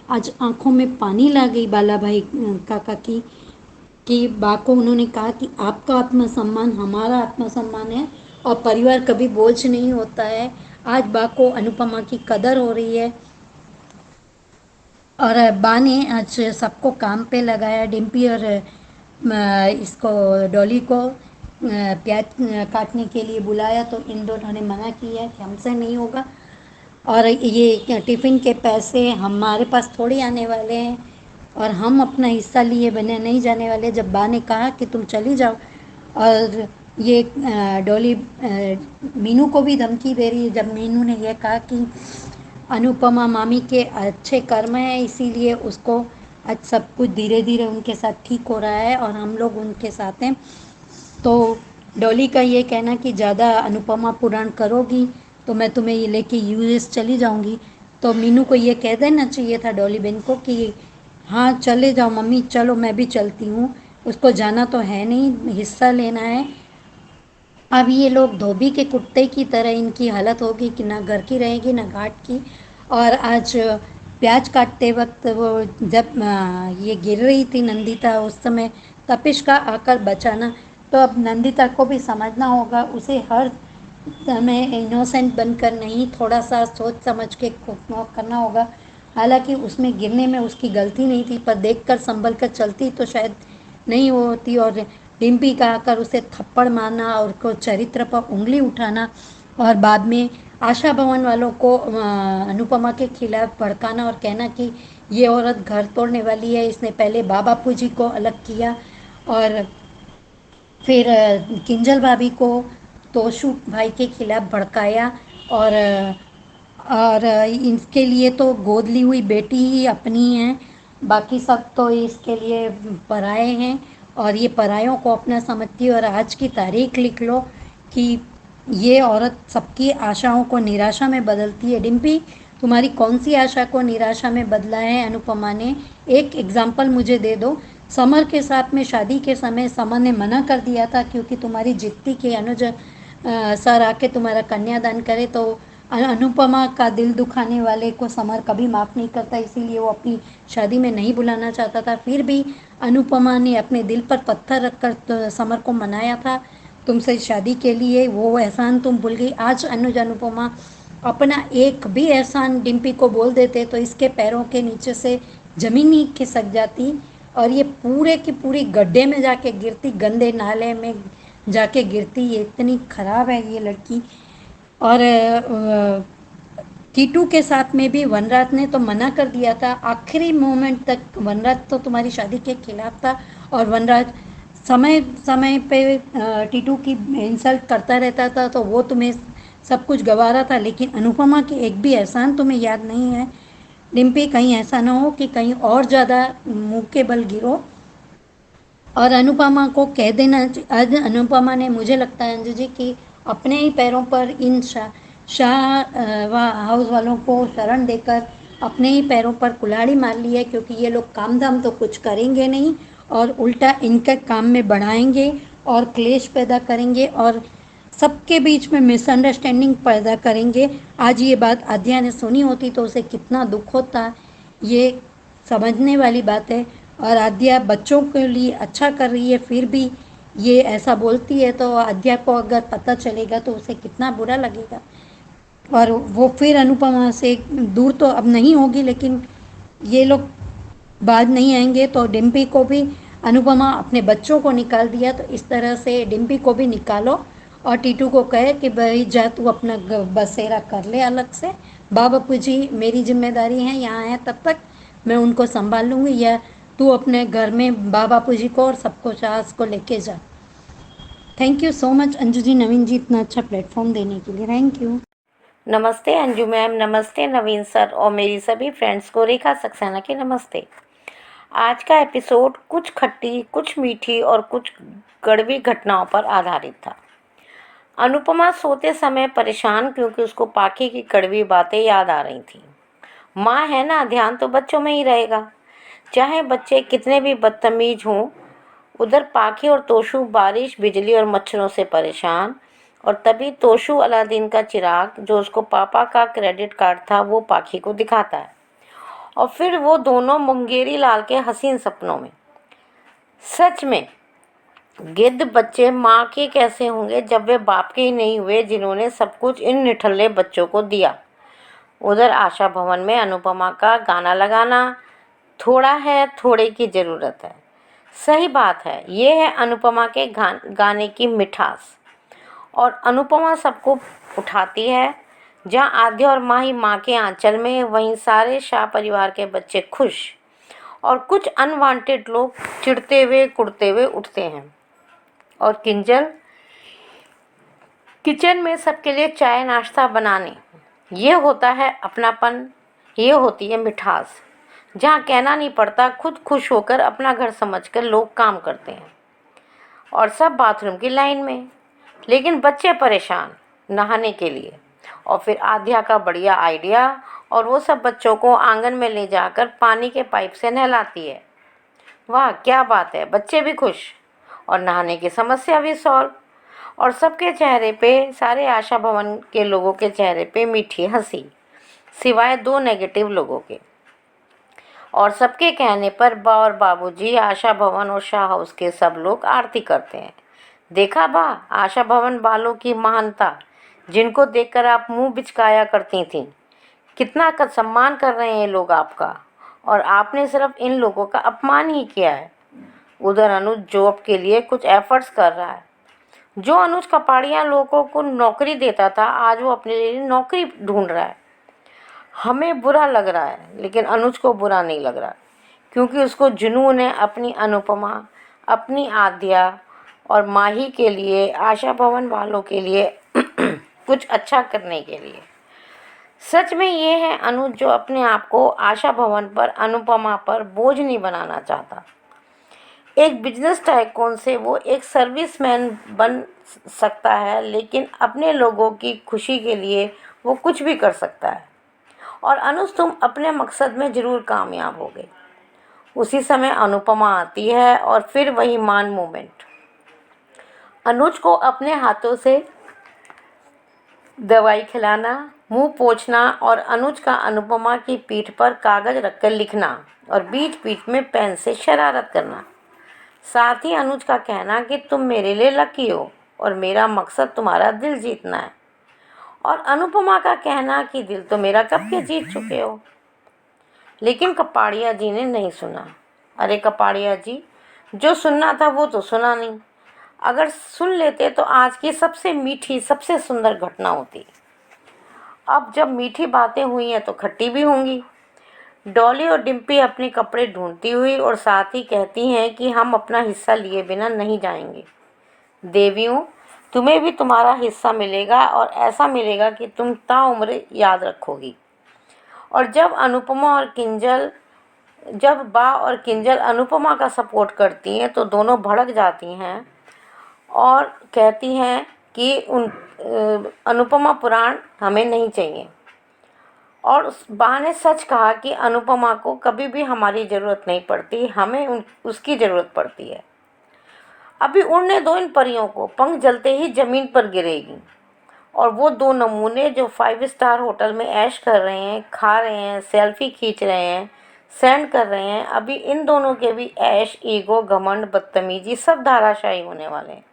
आज आंखों में पानी ला गई बाला भाई काका की कि बा को उन्होंने कहा कि आपका आत्मसम्मान हमारा आत्मसम्मान है और परिवार कभी बोझ नहीं होता है। आज बा को अनुपमा की कदर हो रही है और बा ने आज सबको काम पे लगाया। डिम्पी और इसको डॉली को प्याज काटने के लिए बुलाया तो इन दोनों ने मना किया कि हमसे नहीं होगा और ये टिफ़िन के पैसे हमारे पास थोड़ी आने वाले हैं और हम अपना हिस्सा लिए बने नहीं जाने वाले। जब बा ने कहा कि तुम चली जाओ और ये डॉली मीनू को भी धमकी दे रही है। जब मीनू ने यह कहा कि अनुपमा मामी के अच्छे कर्म हैं इसीलिए उसको आज सब कुछ धीरे धीरे उनके साथ ठीक हो रहा है और हम लोग उनके साथ हैं, तो डॉली का ये कहना कि ज़्यादा अनुपमा पुराण करोगी तो मैं तुम्हें ये लेके यूएस चली जाऊंगी। तो मीनू को ये कह देना चाहिए था डॉली बहन को कि हाँ चले जाओ मम्मी, चलो मैं भी चलती हूँ, उसको जाना तो है नहीं, हिस्सा लेना है। अब ये लोग धोबी के कुत्ते की तरह इनकी हालत होगी कि ना घर की रहेगी ना घाट की। और आज प्याज काटते वक्त वो जब ये गिर रही थी नंदिता, उस समय तपिश का आकर बचाना, तो अब नंदिता को भी समझना होगा, उसे हर समय इनोसेंट बनकर नहीं, थोड़ा सा सोच समझ के करना होगा। हालांकि उसमें गिरने में उसकी गलती नहीं थी, पर देखकर संभल कर चलती तो शायद नहीं होती। और डिम्पी का आकर उसे थप्पड़ मारना और को चरित्र पर उंगली उठाना और बाद में आशा भवन वालों को अनुपमा के खिलाफ भड़काना और कहना कि ये औरत घर तोड़ने वाली है, इसने पहले बाबा जी को अलग किया और फिर किंजल भाभी को तोशु भाई के खिलाफ भड़काया और इसके लिए तो गोद ली हुई बेटी ही अपनी है, बाकी सब तो इसके लिए पराए हैं और ये परायों को अपना समझती है। और आज की तारीख लिख लो कि ये औरत सबकी आशाओं को निराशा में बदलती है। डिम्पी, तुम्हारी कौन सी आशा को निराशा में बदला है अनुपमा ने? एक एग्जाम्पल मुझे दे दो। समर के साथ में शादी के समय समर ने मना कर दिया था क्योंकि तुम्हारी जिद्दी के अनुज सर आके तुम्हारा कन्यादान करे, तो अनुपमा का दिल दुखाने वाले को समर कभी माफ़ नहीं करता, इसीलिए वो अपनी शादी में नहीं बुलाना चाहता था। फिर भी अनुपमा ने अपने दिल पर पत्थर रखकर तो समर को मनाया था तुमसे शादी के लिए, वो एहसान तुम भूल गई। आज अनुज अनुपमा अपना एक भी एहसान डिम्पी को बोल देते तो इसके पैरों के नीचे से ज़मीन ही खिसक जाती और ये पूरे की पूरी गड्ढे में जाके गिरती, गंदे नाले में जाके गिरती। ये इतनी ख़राब है ये लड़की। और टीटू के साथ में भी वनराज ने तो मना कर दिया था, आखिरी मोमेंट तक वनराज तो तुम्हारी शादी के खिलाफ था और वनराज समय समय पे टीटू की इंसल्ट करता रहता था, तो वो तुम्हें सब कुछ गवा रहा था, लेकिन अनुपमा की एक भी एहसान तुम्हें याद नहीं है। डिम्पी, कहीं ऐसा ना हो कि कहीं और ज़्यादा मुँह के बल गिरो। और अनुपमा को कह देना, आज अनुपमा ने, मुझे लगता है अंजू जी कि अपने ही पैरों पर इन शाह हाउस वालों को शरण देकर अपने ही पैरों पर कुल्हाड़ी मार ली है, क्योंकि ये लोग काम धाम तो कुछ करेंगे नहीं और उल्टा इनके काम में बढ़ाएंगे और क्लेश पैदा करेंगे और सबके बीच में मिसअंडरस्टैंडिंग पैदा करेंगे। आज ये बात आद्या ने सुनी होती तो उसे कितना दुख होता, ये समझने वाली बात है। और आद्या बच्चों के लिए अच्छा कर रही है, फिर भी ये ऐसा बोलती है, तो आद्या को अगर पता चलेगा तो उसे कितना बुरा लगेगा और वो फिर अनुपमा से दूर तो अब नहीं होगी, लेकिन ये लोग बाद नहीं आएंगे। तो डिम्पी को भी अनुपमा अपने बच्चों को निकाल दिया, तो इस तरह से डिम्पी को भी निकालो और टीटू को कहे कि भाई जा तू अपना बसेरा कर ले अलग से, बाबू जी मेरी जिम्मेदारी है यहाँ है, तब तक मैं उनको संभाल लूँगी, या तू अपने घर में बाबू जी को और सबको सास को लेके जा। Thank you so much Anju ji, Naveen ji, इतना अच्छा प्लेटफॉर्म देने के लिए थैंक यू। नमस्ते अंजू मैम, नमस्ते नवीन सर और मेरी सभी फ्रेंड्स को रेखा सक्सेना के नमस्ते। आज का एपिसोड कुछ खट्टी, कुछ मीठी और कुछ कड़वी घटनाओं पर आधारित था। अनुपमा सोते समय परेशान क्योंकि उसको पाखी की कड़वी बातें याद आ रही थी। माँ है ना, ध्यान तो बच्चों में ही रहेगा, चाहे बच्चे कितने भी बदतमीज हों। उधर पाखी और तोशु बारिश, बिजली और मच्छरों से परेशान, और तभी तोशु अलादीन का चिराग, जो उसको पापा का क्रेडिट कार्ड था, वो पाखी को दिखाता है और फिर वो दोनों मुंगेरी लाल के हसीन सपनों में। सच में गिद्ध बच्चे माँ के कैसे होंगे जब वे बाप के ही नहीं हुए जिन्होंने सब कुछ इन निठल्ले बच्चों को दिया। उधर आशा भवन में अनुपमा का गाना लगाना, थोड़ा है थोड़े की ज़रूरत है। सही बात है, ये है अनुपमा के गाने की मिठास। और अनुपमा सबको उठाती है। जहाँ आद्या और माही माँ के आंचल में, वहीं सारे शाह परिवार के बच्चे खुश और कुछ अनवांटेड लोग चिढ़ते हुए कुड़ते हुए उठते हैं। और किंजल किचन में सबके लिए चाय नाश्ता बनाने। ये होता है अपनापन, ये होती है मिठास, जहाँ कहना नहीं पड़ता, खुद खुश होकर अपना घर समझकर लोग काम करते हैं। और सब बाथरूम की लाइन में, लेकिन बच्चे परेशान नहाने के लिए। और फिर आध्या का बढ़िया आइडिया, और वो सब बच्चों को आंगन में ले जाकर पानी के पाइप से नहलाती है। वाह क्या बात है, बच्चे भी खुश और नहाने की समस्या भी सॉल्व। और सबके चेहरे पे, सारे आशा भवन के लोगों के चेहरे पे मीठी हंसी, सिवाय 2 नेगेटिव लोगों के। और सबके कहने पर बा और बाबूजी, आशा भवन और शाह हाउस के सब लोग आरती करते हैं। देखा बा, आशा भवन वालों की महानता, जिनको देखकर आप मुंह बिचकाया करती थीं। कितना सम्मान कर रहे हैं ये लोग आपका, और आपने सिर्फ इन लोगों का अपमान ही किया है। उधर अनुज जॉब के लिए कुछ एफर्ट्स कर रहा है। जो अनुज कपाड़िया लोगों को नौकरी देता था, आज वो अपने लिए नौकरी ढूंढ रहा है। हमें बुरा लग रहा है, लेकिन अनुज को बुरा नहीं लग रहा, क्योंकि उसको जुनून है अपनी अनुपमा, अपनी आद्या और माही के लिए, आशा भवन वालों के लिए कुछ अच्छा करने के लिए। सच में ये है अनुज, जो अपने आप को आशा भवन पर, अनुपमा पर बोझ नहीं बनाना चाहता। एक बिजनेस टाइकून से वो एक सर्विसमैन बन सकता है, लेकिन अपने लोगों की खुशी के लिए वो कुछ भी कर सकता है। और अनुज, तुम अपने मकसद में ज़रूर कामयाब होगे। उसी समय अनुपमा आती है, और फिर वही मान मोमेंट। अनुज को अपने हाथों से दवाई खिलाना, मुंह पोंछना, और अनुज का अनुपमा की पीठ पर कागज़ रखकर लिखना, और बीच बीच में पेन से शरारत करना। साथ ही अनुज का कहना कि तुम मेरे लिए लकी हो और मेरा मकसद तुम्हारा दिल जीतना है। और अनुपमा का कहना कि दिल तो मेरा कब के जीत चुके हो। लेकिन कपाड़िया जी ने नहीं सुना। अरे कपाड़िया जी, जो सुनना था वो तो सुना नहीं। अगर सुन लेते तो आज की सबसे मीठी, सबसे सुंदर घटना होती। अब जब मीठी बातें हुई हैं तो खट्टी भी होंगी। डॉली और डिम्पी अपने कपड़े ढूंढती हुई और साथ ही कहती हैं कि हम अपना हिस्सा लिए बिना नहीं जाएंगे। देवियों, तुम्हें भी तुम्हारा हिस्सा मिलेगा, और ऐसा मिलेगा कि तुम ताउम्र याद रखोगी। और जब बा और किंजल अनुपमा का सपोर्ट करती हैं तो दोनों भड़क जाती हैं और कहती हैं कि अनुपमा पुराण हमें नहीं चाहिए। और उस बा ने सच कहा कि अनुपमा को कभी भी हमारी ज़रूरत नहीं पड़ती, हमें उसकी ज़रूरत पड़ती है। अभी उड़ने दो इन परियों को, पंख जलते ही ज़मीन पर गिरेगी। और वो 2 नमूने जो 5 स्टार होटल में ऐश कर रहे हैं, खा रहे हैं, सेल्फी खींच रहे हैं, सेंड कर रहे हैं, अभी इन दोनों के भी ऐश, ईगो, घमंड, बदतमीजी सब धाराशायी होने वाले हैं।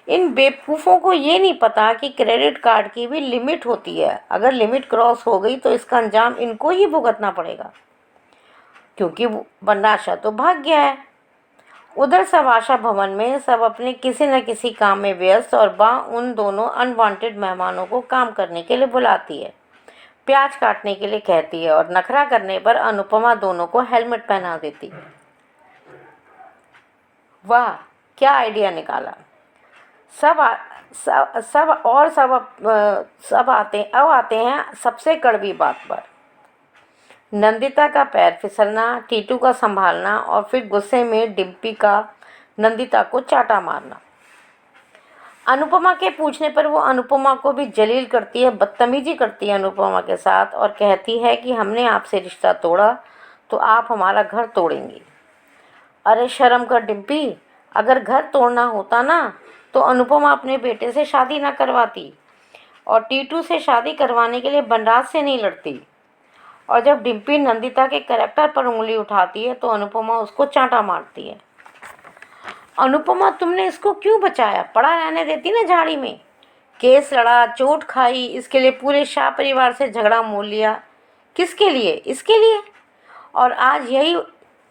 इन बेवकूफ़ों को ये नहीं पता कि क्रेडिट कार्ड की भी लिमिट होती है। अगर लिमिट क्रॉस हो गई तो इसका अंजाम इनको ही भुगतना पड़ेगा, क्योंकि बनाशा तो भाग गया है। उधर सब आशा भवन में सब अपने किसी न किसी काम में व्यस्त, और बा उन दोनों अनवांटेड मेहमानों को काम करने के लिए बुलाती है, प्याज काटने के लिए कहती है, और नखरा करने पर अनुपमा दोनों को हेलमेट पहना देती है। वाह क्या आइडिया निकाला। सब आते हैं सबसे कड़वी बात पर। नंदिता का पैर फिसलना, टीटू का संभालना, और फिर गुस्से में डिम्पी का नंदिता को चाटा मारना। अनुपमा के पूछने पर वो अनुपमा को भी जलील करती है, बदतमीजी करती है अनुपमा के साथ, और कहती है कि हमने आपसे रिश्ता तोड़ा तो आप हमारा घर तोड़ेंगी। अरे शर्म कर डिम्पी, अगर घर तोड़ना होता ना तो अनुपमा अपने बेटे से शादी ना करवाती, और टीटू से शादी करवाने के लिए बनराज से नहीं लड़ती। और जब डिम्पी नंदिता के कैरेक्टर पर उंगली उठाती है तो अनुपमा उसको चांटा मारती है। अनुपमा, तुमने इसको क्यों बचाया? पड़ा रहने देती ना झाड़ी में। केस लड़ा, चोट खाई, इसके लिए पूरे शाह परिवार से झगड़ा मोल लिया। किसके लिए? इसके लिए। और आज यही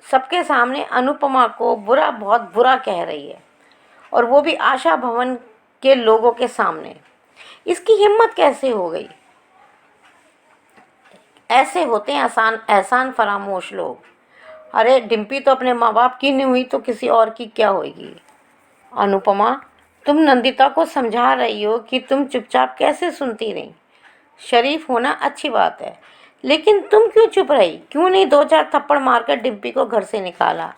सबके सामने अनुपमा को बहुत बुरा कह रही है, और वो भी आशा भवन के लोगों के सामने। इसकी हिम्मत कैसे हो गई? ऐसे होते हैं एहसान फरामोश लोग। अरे डिम्पी तो अपने माँ बाप की नहीं हुई तो किसी और की क्या होगी? अनुपमा, तुम नंदिता को समझा रही हो कि तुम चुपचाप कैसे सुनती रही। शरीफ होना अच्छी बात है, लेकिन तुम क्यों चुप रही? क्यों नहीं 2-4 थप्पड़ मारकर डिम्पी को घर से निकाला?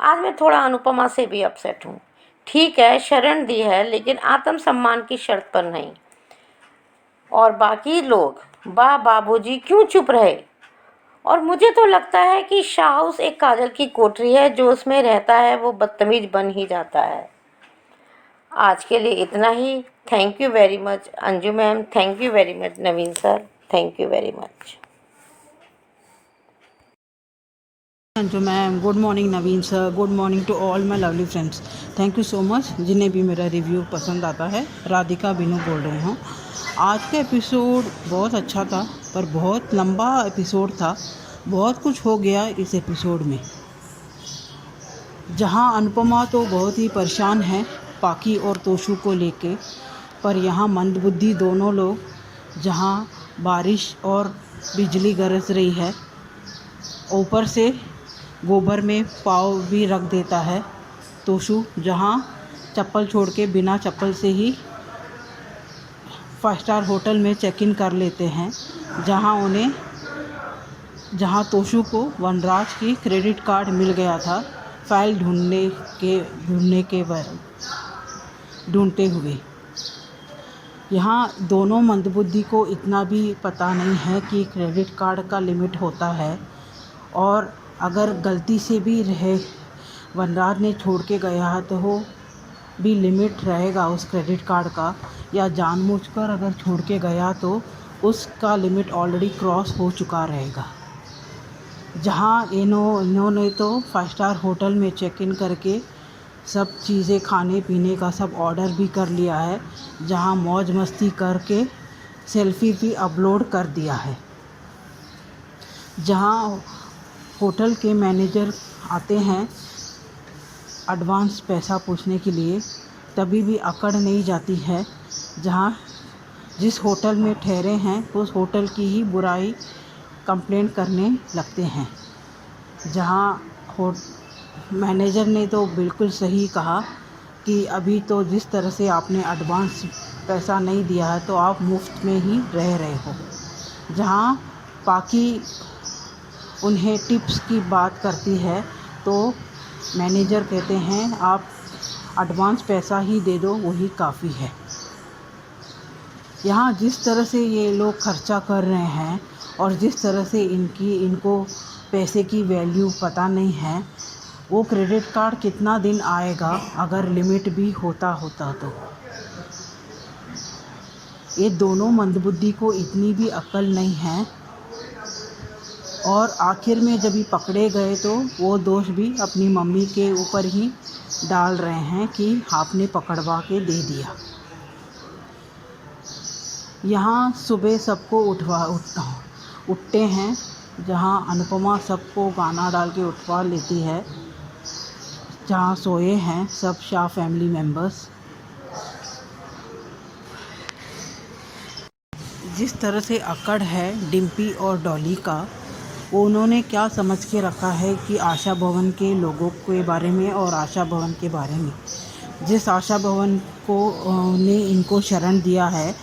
आज मैं थोड़ा अनुपमा से भी अपसेट हूँ। ठीक है, शरण दी है, लेकिन आत्मसम्मान की शर्त पर नहीं। और बाकी लोग, बाबूजी क्यों चुप रहे? और मुझे तो लगता है कि शाह हाउस एक काजल की कोठरी है, जो उसमें रहता है वो बदतमीज बन ही जाता है। आज के लिए इतना ही। Thank you very much Anju ma'am, thank you very much Naveen sir, thank you very much. Anju ma'am, good morning Naveen sir, good morning to all my lovely friends. Thank you so much जिन्हें भी मेरा रिव्यू पसंद आता है। राधिका बिनू बोल रही हूँ। आज का एपिसोड बहुत अच्छा था, पर बहुत लंबा एपिसोड था। बहुत कुछ हो गया इस एपिसोड में। जहाँ अनुपमा तो बहुत ही परेशान है पाकी और तोशु को लेके, पर यहाँ मंदबुद्धि दोनों लोग, जहाँ बारिश और बिजली गरज रही है, ऊपर से गोबर में पाँव भी रख देता है तोशु, जहाँ चप्पल छोड़ के बिना चप्पल से ही 5 स्टार होटल में चेक इन कर लेते हैं, जहाँ तोशु को वनराज की क्रेडिट कार्ड मिल गया था फाइल ढूंढते हुए। यहाँ दोनों मंदबुद्धि को इतना भी पता नहीं है कि क्रेडिट कार्ड का लिमिट होता है, और अगर गलती से भी वनराज ने छोड़ के गया है तो वो भी लिमिट रहेगा उस क्रेडिट कार्ड का, या जानबूझकर अगर छोड़ के गया तो उसका लिमिट ऑलरेडी क्रॉस हो चुका रहेगा। जहाँ इन्होंने तो 5 स्टार होटल में चेक इन करके सब चीज़ें खाने पीने का सब ऑर्डर भी कर लिया है, जहाँ मौज मस्ती करके सेल्फी भी अपलोड कर दिया है। जहाँ होटल के मैनेजर आते हैं एडवांस पैसा पूछने के लिए, तभी भी अकड़ नहीं जाती है। जहाँ जिस होटल में ठहरे हैं उस होटल की ही बुराई कंप्लेंट करने लगते हैं। जहाँ मैनेजर ने तो बिल्कुल सही कहा कि अभी तो जिस तरह से आपने एडवांस पैसा नहीं दिया है तो आप मुफ्त में ही रह रहे हो। जहाँ पाकी उन्हें टिप्स की बात करती है तो मैनेजर कहते हैं आप एडवांस पैसा ही दे दो, वही काफ़ी है। यहाँ जिस तरह से ये लोग खर्चा कर रहे हैं और जिस तरह से इनको पैसे की वैल्यू पता नहीं है, वो क्रेडिट कार्ड कितना दिन आएगा अगर लिमिट भी होता तो। ये दोनों मंदबुद्धि को इतनी भी अक्ल नहीं है, और आखिर में जब भी पकड़े गए तो वो दोष भी अपनी मम्मी के ऊपर ही डाल रहे हैं कि आपने पकड़वा के दे दिया। यहाँ सुबह सबको उठते हैं, जहाँ अनुपमा सबको गाना डाल के उठवा लेती है, जहाँ सोए हैं सब शाह फैमिली मेम्बर्स। जिस तरह से अकड़ है डिम्पी और डॉली का, उन्होंने क्या समझ के रखा है कि आशा भवन के लोगों के बारे में और आशा भवन के बारे में। जिस आशा भवन को ने इनको शरण दिया है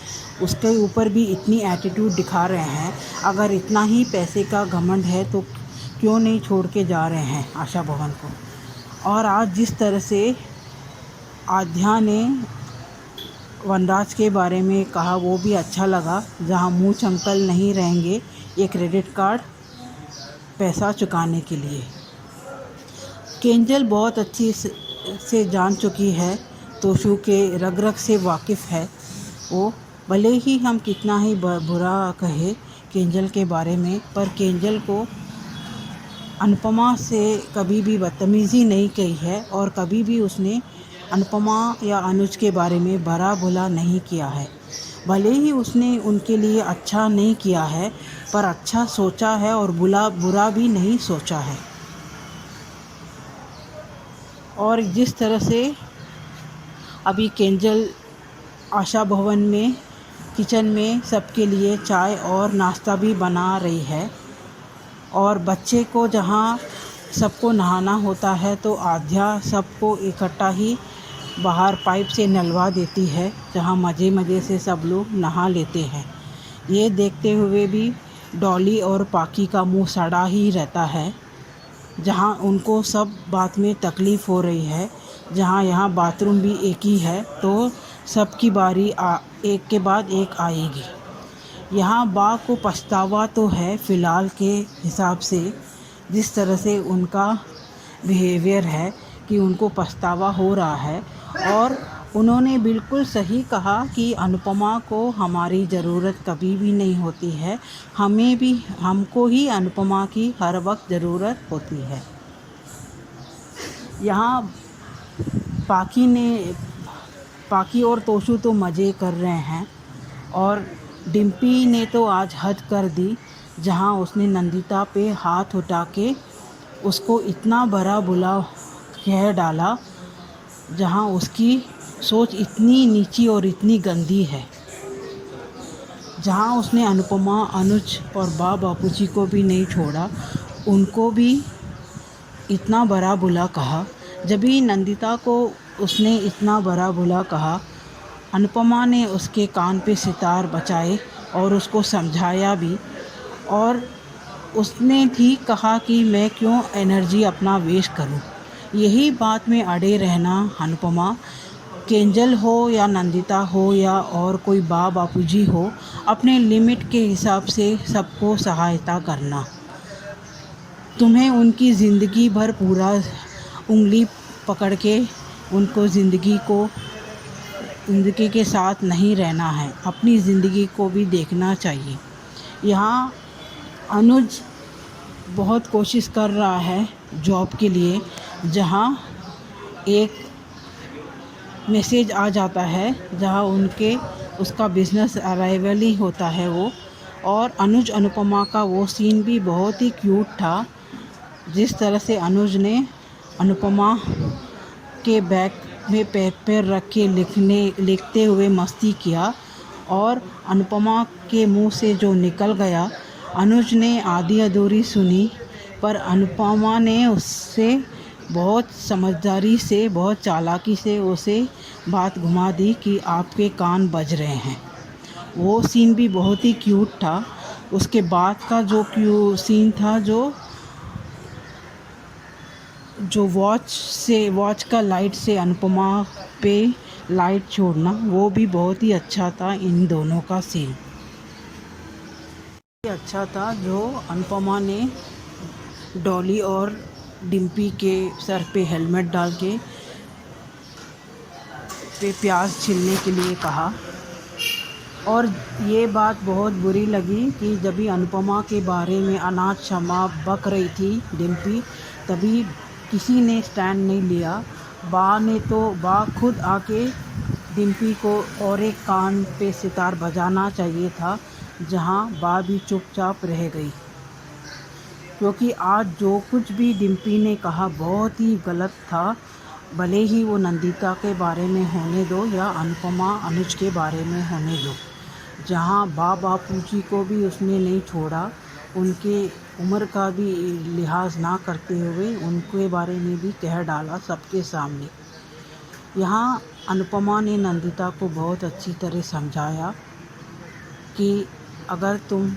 उसके ऊपर भी इतनी एटीट्यूड दिखा रहे हैं। अगर इतना ही पैसे का घमंड है तो क्यों नहीं छोड़ के जा रहे हैं आशा भवन को। और आज जिस तरह से आध्या ने वनराज के बारे में कहा वो भी अच्छा लगा, जहां मूंछ अंकल नहीं रहेंगे ये क्रेडिट कार्ड पैसा चुकाने के लिए। केंजल बहुत अच्छी से जान चुकी है, तोशु के रग रग से वाकिफ़ है वो। भले ही हम कितना ही बुरा कहे केंजल के बारे में, पर केंजल को अनुपमा से कभी भी बदतमीज़ी नहीं की है और कभी भी उसने अनुपमा या अनुज के बारे में बुरा भला नहीं किया है। भले ही उसने उनके लिए अच्छा नहीं किया है, पर अच्छा सोचा है और बुरा भी नहीं सोचा है। और जिस तरह से अभी केंजल आशा भवन में किचन में सबके लिए चाय और नाश्ता भी बना रही है, और बच्चे को जहाँ सबको नहाना होता है तो आध्या सबको इकट्ठा ही बाहर पाइप से नलवा देती है, जहाँ मज़े से सब लोग नहा लेते हैं। ये देखते हुए भी डॉली और पाकी का मुंह सड़ा ही रहता है, जहाँ उनको सब बात में तकलीफ़ हो रही है। जहाँ यहाँ बाथरूम भी एक ही है तो सबकी बारी एक के बाद एक आएगी। यहाँ बा को पछतावा तो है फ़िलहाल के हिसाब से, जिस तरह से उनका बिहेवियर है कि उनको पछतावा हो रहा है। और उन्होंने बिल्कुल सही कहा कि अनुपमा को हमारी ज़रूरत कभी भी नहीं होती है, हमको ही अनुपमा की हर वक्त ज़रूरत होती है। यहाँ पाकी और तोशु तो मज़े कर रहे हैं, और डिम्पी ने तो आज हद कर दी, जहाँ उसने नंदिता पे हाथ उठा के उसको इतना बुरा कह डाला, जहाँ उसकी सोच इतनी नीची और इतनी गंदी है। जहाँ उसने अनुपमा, अनुज और बापूजी को भी नहीं छोड़ा, उनको भी इतना बुरा कहा। जब भी नंदिता को उसने इतना बुरा कहा, अनुपमा ने उसके कान पे सितार बचाए और उसको समझाया भी, और उसने ठीक कहा कि मैं क्यों एनर्जी अपना वेस्ट करूं। यही बात में अड़े रहना अनुपमा, केंजल हो या नंदिता हो या और कोई बापूजी हो, अपने लिमिट के हिसाब से सबको सहायता करना। तुम्हें उनकी ज़िंदगी भर पूरा उंगली पकड़ के उनको ज़िंदगी के साथ नहीं रहना है, अपनी ज़िंदगी को भी देखना चाहिए। यहाँ अनुज बहुत कोशिश कर रहा है जॉब के लिए, जहाँ एक मैसेज आ जाता है, जहाँ उसका बिज़नेस अराइवल ही होता है वो। और अनुज अनुपमा का वो सीन भी बहुत ही क्यूट था, जिस तरह से अनुज ने अनुपमा के बैग में पैर रख के लिखते हुए मस्ती किया, और अनुपमा के मुंह से जो निकल गया अनुज ने आधी अधूरी सुनी, पर अनुपमा ने उससे बहुत समझदारी से, बहुत चालाकी से उसे बात घुमा दी कि आपके कान बज रहे हैं। वो सीन भी बहुत ही क्यूट था। उसके बाद का जो सीन था, जो वॉच का लाइट से अनुपमा पे लाइट छोड़ना, वो भी बहुत ही अच्छा था। इन दोनों का सीन अच्छा था, जो अनुपमा ने डॉली और डिम्पी के सर पे हेलमेट डाल के प्याज छीलने के लिए कहा। और ये बात बहुत बुरी लगी कि जब भी अनुपमा के बारे में अनाथ क्षमा बक रही थी डिम्पी, तभी किसी ने स्टैंड नहीं लिया। बा खुद आके डिम्पी को और एक कान पे सितार बजाना चाहिए था, जहाँ बा भी चुपचाप रह गई, क्योंकि आज जो कुछ भी डिम्पी ने कहा बहुत ही गलत था। भले ही वो नंदिता के बारे में होने दो या अनुपमा अनुज के बारे में होने दो, जहाँ बापूजी को भी उसने नहीं छोड़ा, उनके उम्र का भी लिहाज ना करते हुए उनके बारे में भी कह डाला सबके सामने। यहाँ अनुपमा ने नंदिता को बहुत अच्छी तरह समझाया कि अगर तुम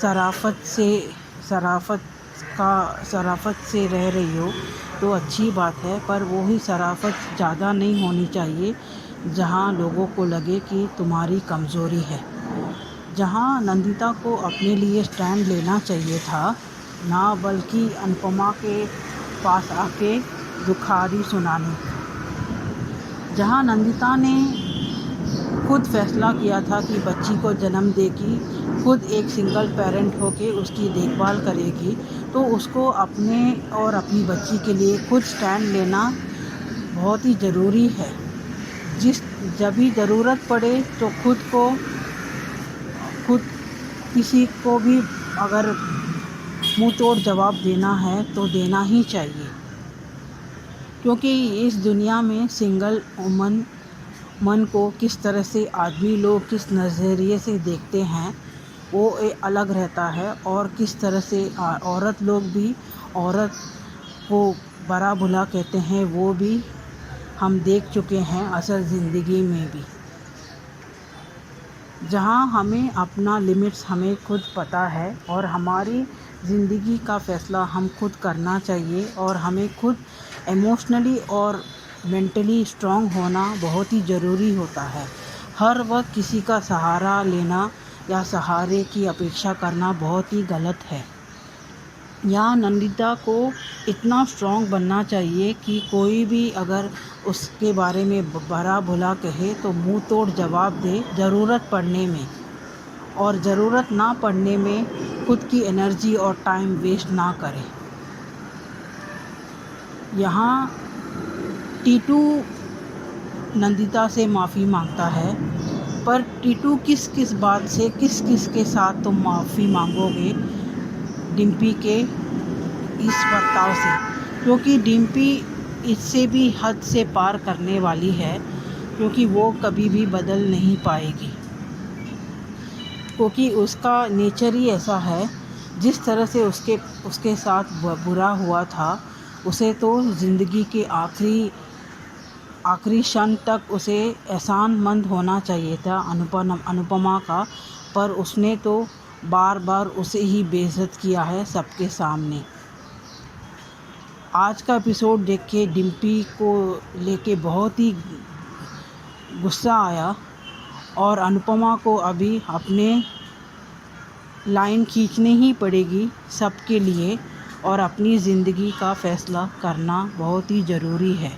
शराफत से रह रही हो तो अच्छी बात है, पर वो ही शराफत ज़्यादा नहीं होनी चाहिए जहाँ लोगों को लगे कि तुम्हारी कमज़ोरी है। जहाँ नंदिता को अपने लिए स्टैंड लेना चाहिए था, ना बल्कि अनुपमा के पास आके दुखारी सुनानी। जहाँ नंदिता ने खुद फैसला किया था कि बच्ची को जन्म देगी, खुद एक सिंगल पेरेंट होके उसकी देखभाल करेगी, तो उसको अपने और अपनी बच्ची के लिए खुद स्टैंड लेना बहुत ही ज़रूरी है। जब भी ज़रूरत पड़े तो खुद किसी को भी अगर मुंह तोड़ जवाब देना है तो देना ही चाहिए, क्योंकि इस दुनिया में सिंगल वुमन मन को किस तरह से आदमी लोग किस नज़रिए से देखते हैं वो अलग रहता है, और किस तरह से औरत लोग भी औरत को बड़ा भला कहते हैं वो भी हम देख चुके हैं असल ज़िंदगी में भी। जहाँ हमें अपना लिमिट्स हमें खुद पता है और हमारी ज़िंदगी का फ़ैसला हम खुद करना चाहिए, और हमें खुद इमोशनली और मेंटली स्ट्रॉन्ग होना बहुत ही ज़रूरी होता है। हर वक्त किसी का सहारा लेना या सहारे की अपेक्षा करना बहुत ही गलत है। यहाँ नंदिता को इतना स्ट्रॉन्ग बनना चाहिए कि कोई भी अगर उसके बारे में बुरा भला कहे तो मुंह तोड़ जवाब दे ज़रूरत पड़ने में, और ज़रूरत ना पड़ने में खुद की एनर्जी और टाइम वेस्ट ना करे। यहाँ टीटू नंदिता से माफ़ी मांगता है, पर टीटू किस बात से किस के साथ तुम माफ़ी मांगोगे डिम्पी के इस बर्ताव से, क्योंकि डिम्पी इससे भी हद से पार करने वाली है, क्योंकि वो कभी भी बदल नहीं पाएगी, क्योंकि उसका नेचर ही ऐसा है। जिस तरह से उसके साथ बुरा हुआ था, उसे तो ज़िंदगी के आखिरी क्षण तक उसे एहसानमंद होना चाहिए था अनुपमा का, पर उसने तो बार बार उसे ही बेइज्जत किया है सबके सामने। आज का एपिसोड देख के डिम्पी को लेके बहुत ही गुस्सा आया, और अनुपमा को अभी अपने लाइन खींचनी ही पड़ेगी सबके लिए, और अपनी ज़िंदगी का फ़ैसला करना बहुत ही ज़रूरी है।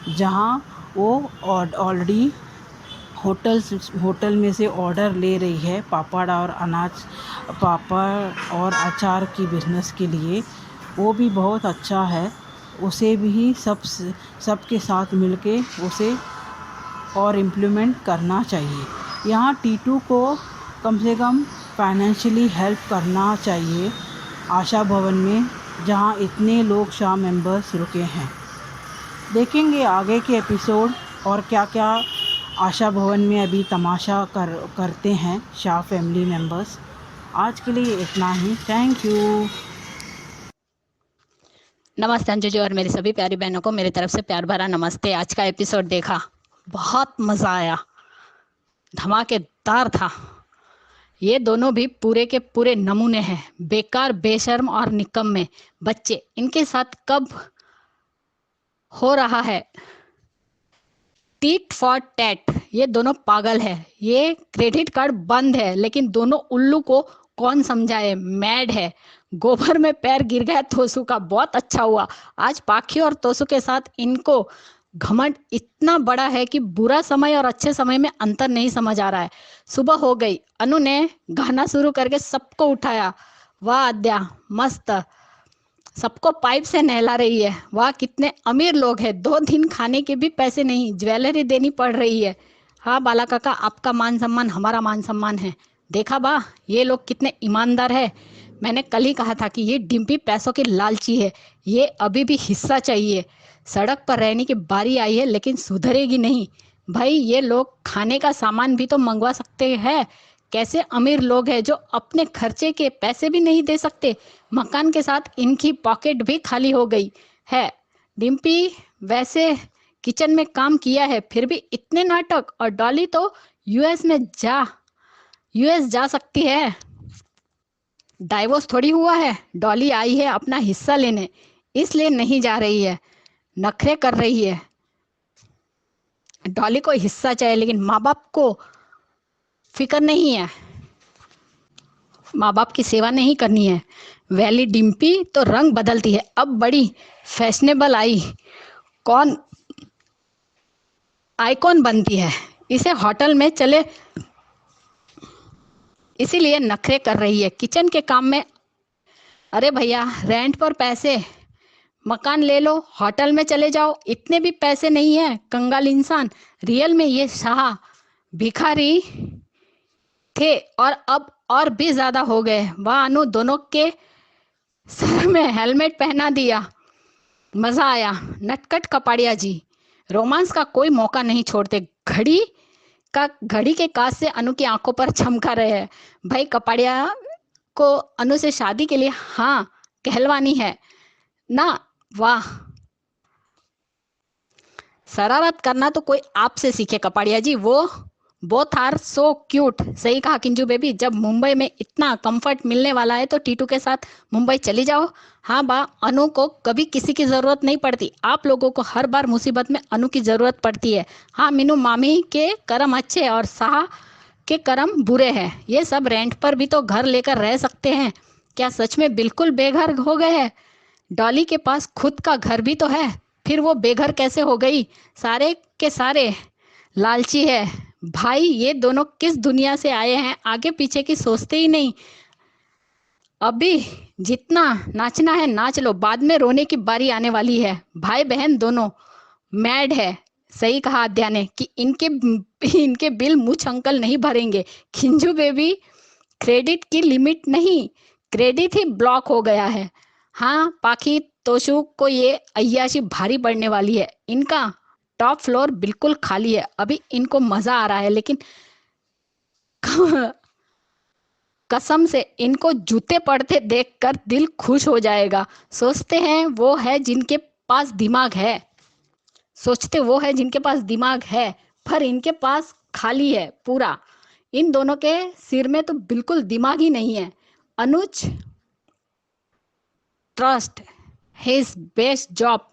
जहां वो ऑलरेडी होटल में से ऑर्डर ले रही है पापड़ और अचार की बिज़नेस के लिए, वो भी बहुत अच्छा है। उसे भी सबके साथ मिलके उसे और इम्प्लीमेंट करना चाहिए। यहाँ टीटू को कम से कम फाइनेंशियली हेल्प करना चाहिए आशा भवन में, जहाँ इतने लोग शाह मेंबर्स रुके हैं। देखेंगे आगे के एपिसोड और क्या क्या आशा भवन में अभी तमाशा करते हैं शाह फैमिली मेंबर्स। आज के लिए इतना ही। Thank you. नमस्ते अंजू जी और मेरी सभी प्यारी बहनों को मेरी तरफ से प्यार भरा नमस्ते। आज का एपिसोड देखा, बहुत मज़ा आया, धमाकेदार था। ये दोनों भी पूरे के पूरे नमूने हैं, बेकार, बेशर्म और निकम्मे बच्चे। इनके साथ कब हो रहा है टीट फॉर टैट। ये दोनों पागल है। ये क्रेडिट कार्ड बंद है, लेकिन दोनों उल्लू को कौन समझाए, मैड है। गोबर में पैर गिर गया तोसू का, बहुत अच्छा हुआ। आज पाखी और तोसू के साथ इनको घमंड इतना बड़ा है कि बुरा समय और अच्छे समय में अंतर नहीं समझ आ रहा है। सुबह हो गई, अनु ने गाना शुरू करके सबको उठाया। वाह आद्या, मस्त, सबको पाइप से नहला रही है। वाह कितने अमीर लोग हैं, 2 दिन खाने के भी पैसे नहीं, ज्वेलरी देनी पड़ रही है। हाँ बाला काका, आपका मान सम्मान हमारा मान सम्मान है। देखा बा, ये लोग कितने ईमानदार है। मैंने कल ही कहा था कि ये डिम्पी पैसों की लालची है, ये अभी भी हिस्सा चाहिए। सड़क पर रहने की बारी आई है, लेकिन सुधरेगी नहीं। भाई ये लोग खाने का सामान भी तो मंगवा सकते हैं। कैसे अमीर लोग हैं जो अपने खर्चे के पैसे भी नहीं दे सकते। मकान के साथ इनकी पॉकेट भी खाली हो गई है। डिम्पी वैसे किचन में काम किया है, फिर भी इतने नाटक। और डॉली तो यूएस जा सकती है, डाइवोर्स थोड़ी हुआ है। डॉली आई है अपना हिस्सा लेने, इसलिए नहीं जा रही है, नखरे कर रही है। डॉली को हिस्सा चाहिए, लेकिन माँ बाप को फिक्र नहीं है, माँ बाप की सेवा नहीं करनी है। वैली डिम्पी तो रंग बदलती है, अब बड़ी फैशनेबल आइकॉन बनती है। इसे होटल में चले इसीलिए नखरे कर रही है किचन के काम में। अरे भैया, रेंट पर पैसे, मकान ले लो, होटल में चले जाओ, इतने भी पैसे नहीं है। कंगाल इंसान। रियल में ये शाह भिखारी थे और अब और भी ज्यादा हो गए। वाह अनु, दोनों के सर में हेलमेट पहना दिया, मजा आया। नटखट कपाड़िया जी रोमांस का कोई मौका नहीं छोड़ते। घड़ी के काज से अनु की आंखों पर चमका रहे हैं। भाई कपाड़िया को अनु से शादी के लिए हाँ कहलवानी है ना। वाह, शरारत करना तो कोई आपसे सीखे कपाड़िया जी। वो बोथ आर सो क्यूट। सही कहा किंजू बेबी, जब मुंबई में इतना कंफर्ट मिलने वाला है तो टीटू के साथ मुंबई चली जाओ। हाँ बा, अनु को कभी किसी की जरूरत नहीं पड़ती। आप लोगों को हर बार मुसीबत में अनु की जरूरत पड़ती है। हाँ मीनू, मामी के कर्म अच्छे और शाह के कर्म बुरे हैं। ये सब रेंट पर भी तो घर लेकर रह सकते हैं। क्या सच में बिल्कुल बेघर हो गए हैं? डॉली के पास खुद का घर भी तो है, फिर वो बेघर कैसे हो गई? सारे के सारे लालची है। भाई ये दोनों किस दुनिया से आए हैं, आगे पीछे की सोचते ही नहीं। अभी जितना नाचना है नाच लो, बाद में रोने की बारी आने वाली है। भाई बहन दोनों मैड है। सही कहा आद्या ने कि इनके बिल मुझ अंकल नहीं भरेंगे। खिंजू बेबी, क्रेडिट की लिमिट नहीं, क्रेडिट ही ब्लॉक हो गया है। हाँ पाखी तोशु को ये अय्याशी भारी पड़ने वाली है। इनका टॉप फ्लोर बिल्कुल खाली है। अभी इनको मजा आ रहा है, लेकिन कसम से इनको जूते पड़ते देखकर दिल खुश हो जाएगा। सोचते वो है जिनके पास दिमाग है, पर इनके पास खाली है पूरा। इन दोनों के सिर में तो बिल्कुल दिमाग ही नहीं है। अनुज ट्रस्ट हिज बेस्ट जॉब।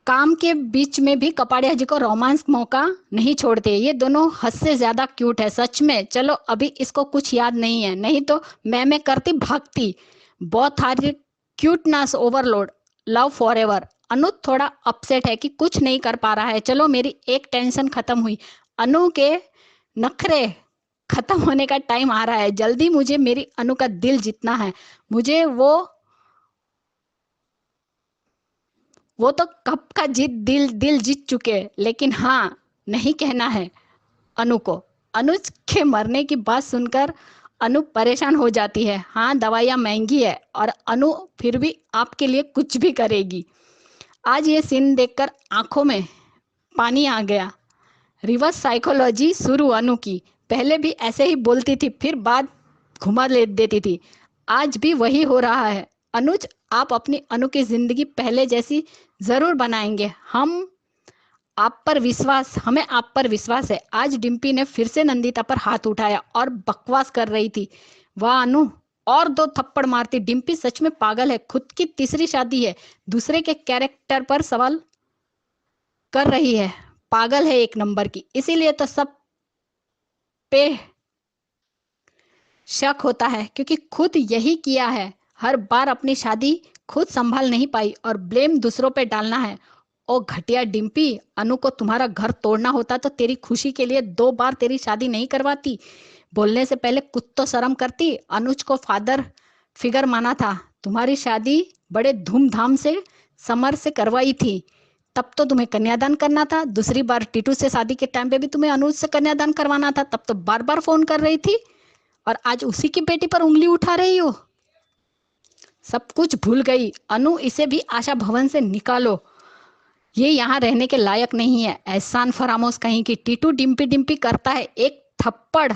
काम के बीच में भी कपाड़िया जी को रोमांस मौका नहीं छोड़ते। ये दोनों हद से ज्यादा क्यूट है सच में। चलो अभी इसको कुछ याद नहीं है, नहीं तो मैं करती भागती। बहुत हारी cuteness overload, love forever. Anu थोड़ा अपसेट है कि कुछ नहीं कर पा रहा है। चलो मेरी एक टेंशन खत्म हुई। अनु के नखरे खत्म होने का टाइम आ रहा है। जल्दी मुझे मेरी अनु का दिल जीतना है। मुझे वो तो कब का दिल जीत चुके, लेकिन हाँ नहीं कहना है अनु को। अनुज के मरने की बात सुनकर अनु परेशान हो जाती है। हाँ दवाइयाँ महंगी है और अनु फिर भी आपके लिए कुछ भी करेगी। आज ये सीन देखकर आंखों में पानी आ गया। रिवर्स साइकोलॉजी शुरू अनु की। पहले भी ऐसे ही बोलती थी, फिर बात घुमा ले देती थी। आज भी वही हो रहा है। अनुज, आप अपनी अनु की जिंदगी पहले जैसी जरूर बनाएंगे। हमें आप पर विश्वास है। आज डिम्पी ने फिर से नंदिता पर हाथ उठाया और बकवास कर रही थी। वाह अनु, और 2 थप्पड़ मारती। डिम्पी सच में पागल है। खुद की तीसरी शादी है, दूसरे के कैरेक्टर पर सवाल कर रही है। पागल है एक नंबर की। इसीलिए तो सब पे शक होता है, क्योंकि खुद यही किया है। हर बार अपनी शादी खुद संभाल नहीं पाई और ब्लेम दूसरों पे डालना है। ओ घटिया डिम्पी, अनु को तुम्हारा घर तोड़ना होता तो तेरी खुशी के लिए 2 बार तेरी शादी नहीं करवाती। बोलने से पहले कुछ तो शर्म करती। अनुज को फादर फिगर माना था। तुम्हारी शादी बड़े धूमधाम से समर से करवाई थी, तब तो तुम्हें कन्यादान करना था। दूसरी बार टीटू से शादी के टाइम पे भी तुम्हें अनुज से कन्यादान करवाना था, तब तो बार बार फोन कर रही थी। और आज उसी की बेटी पर उंगली उठा रही हो। सब कुछ भूल गई। अनु, इसे भी आशा भवन से निकालो, ये यहाँ रहने के लायक नहीं है। एहसान फरामोश कहीं की। टीटू डिम्पी करता है, एक थप्पड़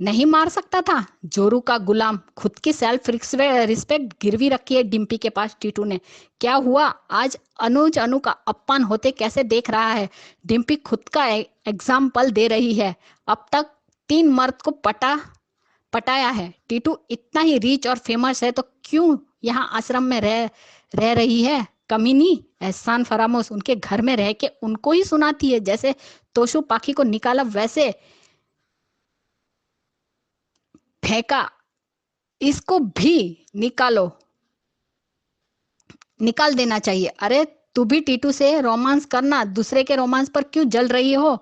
नहीं मार सकता था? जोरू का गुलाम। खुद की सेल्फ रिस्पेक्ट गिरवी रखी है डिम्पी के पास टीटू ने। क्या हुआ आज? अनु का अपमान होते कैसे देख रहा है। डिम्पी खुद का एग्जाम्पल दे रही है। अब तक 3 मर्द को पटाया है। टीटू इतना ही रिच और फेमस है तो क्यों यहाँ आश्रम में रह रही है? कमीनी। एहसान फरामोश उनके घर में रह के उनको ही सुनाती है। जैसे तोशु पाखी को निकाला वैसे फेंका, इसको भी निकाल देना चाहिए। अरे तू भी टीटू से रोमांस करना, दूसरे के रोमांस पर क्यों जल रही हो?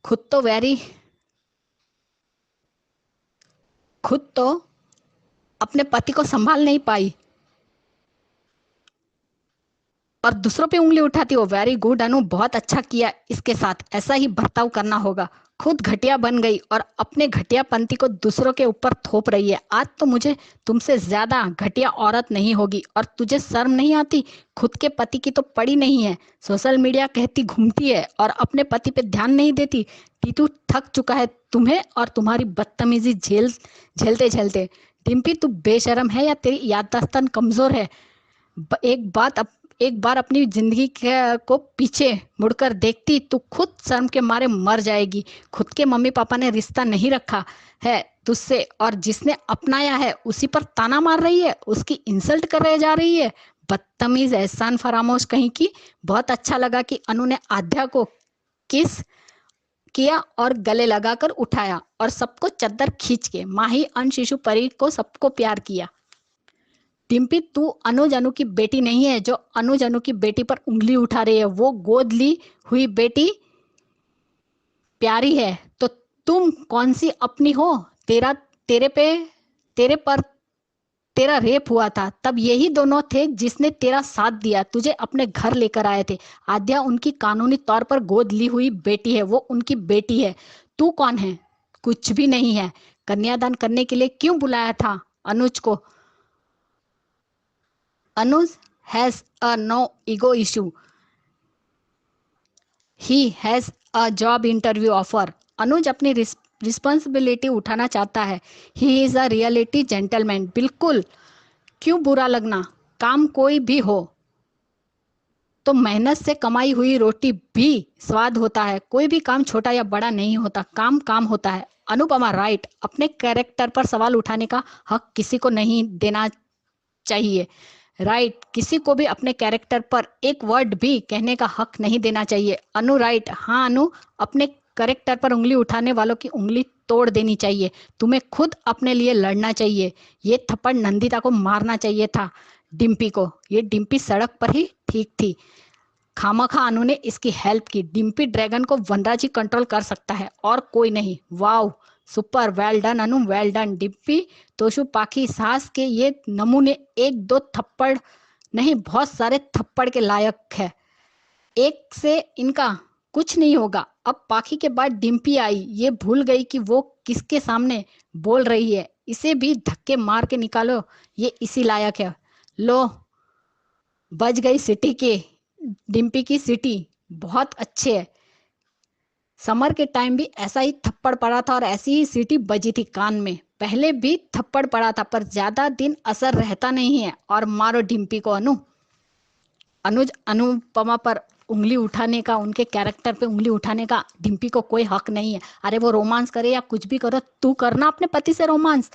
खुद तो अपने पति को संभाल नहीं पाई और दूसरों पे उंगली उठाती हो। वेरी गुड अनु, बहुत अच्छा किया, इसके साथ ऐसा ही बर्ताव करना होगा। खुद घटिया बन गई और अपने घटियापंती को दूसरों के ऊपर थोप रही है। आज तो मुझे तुमसे ज्यादा घटिया औरत नहीं होगी। और तुझे शर्म नहीं आती? खुद के पति की तो पड़ी नहीं है, सोशल मीडिया कहती घूमती है और अपने पति पे ध्यान नहीं देती। टीटू थक चुका है तुम्हें और तुम्हारी बदतमीजी झेलते झेलते। डिम्पी तू बेशरम है या तेरी याददाश्त कमजोर है? एक बार अपनी जिंदगी को पीछे मुड़कर देखती तो खुद शर्म के मारे मर जाएगी। खुद के मम्मी पापा ने रिश्ता नहीं रखा है तुझसे और जिसने अपनाया है उसी पर ताना मार रही है, उसकी इंसल्ट कर रहे जा रही है। बदतमीज, एहसान फरामोश कहीं की। बहुत अच्छा लगा कि अनु ने आध्या को किस किया और गले लगाकर उठाया और सबको चद्दर खींच के माही, अंश, शिशु, परी को सबको प्यार किया। डिम्पी तू अनुज अनु की बेटी नहीं है जो अनुज अनु की बेटी पर उंगली उठा रही है। वो गोद ली हुई बेटी प्यारी है तो तुम कौन सी अपनी हो? तेरे पर तेरा रेप हुआ था तब यही दोनों थे जिसने तेरा साथ दिया, तुझे अपने घर लेकर आए थे। आद्या उनकी कानूनी तौर पर गोद ली हुई बेटी है, वो उनकी बेटी है। तू कौन है? कुछ भी नहीं है। कन्यादान करने के लिए क्यों बुलाया था अनुज को? Anuj has a no ego issue. He has a job interview offer. अनुज अपनी रिस्पॉन्सिबिलिटी उठाना चाहता है। He is a reality gentleman. बिल्कुल, क्यों बुरा लगना? काम कोई भी हो तो मेहनत से कमाई हुई रोटी भी स्वाद होता है। कोई भी काम छोटा या बड़ा नहीं होता, काम होता है। अनुपमा राइट। अपने कैरेक्टर पर सवाल उठाने का हक किसी को नहीं देना चाहिए। राइट, किसी को भी अपने कैरेक्टर पर एक वर्ड भी कहने का हक नहीं देना चाहिए। अनु राइट। हाँ अनु, अपने कैरेक्टर पर उंगली उठाने वालों की उंगली तोड़ देनी चाहिए। तुम्हें खुद अपने लिए लड़ना चाहिए। ये थप्पड़ नंदिता को मारना चाहिए था, डिम्पी को। ये डिम्पी सड़क पर ही ठीक थी, खामखा अनु ने इसकी हेल्प की। डिम्पी ड्रैगन को वनराज ही कंट्रोल कर सकता है और कोई नहीं। वाओ, सुपर, वेल डन अनु, वेल डन। डिम्पी तोशु पाखी सास के ये नमूने एक दो थप्पड़ नहीं, बहुत सारे थप्पड़ के लायक है। एक से इनका कुछ नहीं होगा। अब पाखी के बाद डिम्पी आई, ये भूल गई कि वो किसके सामने बोल रही है। इसे भी धक्के मार के निकालो, ये इसी लायक है। लो, बज गई सिटी के, डिम्पी की सिटी। बहुत अच्छे है। समर के टाइम भी ऐसा ही थप्पड़ पड़ा था और ऐसी ही सीटी बजी थी कान में। पहले भी थप्पड़ पड़ा था पर ज्यादा दिन असर रहता नहीं है। और मारो डिम्पी को। अनुज अनुपमा पर उंगली उठाने का, उनके कैरेक्टर पे उंगली उठाने का डिम्पी को कोई हक नहीं है। अरे वो रोमांस करे या कुछ भी करो, तू करना अपने पति से रोमांस।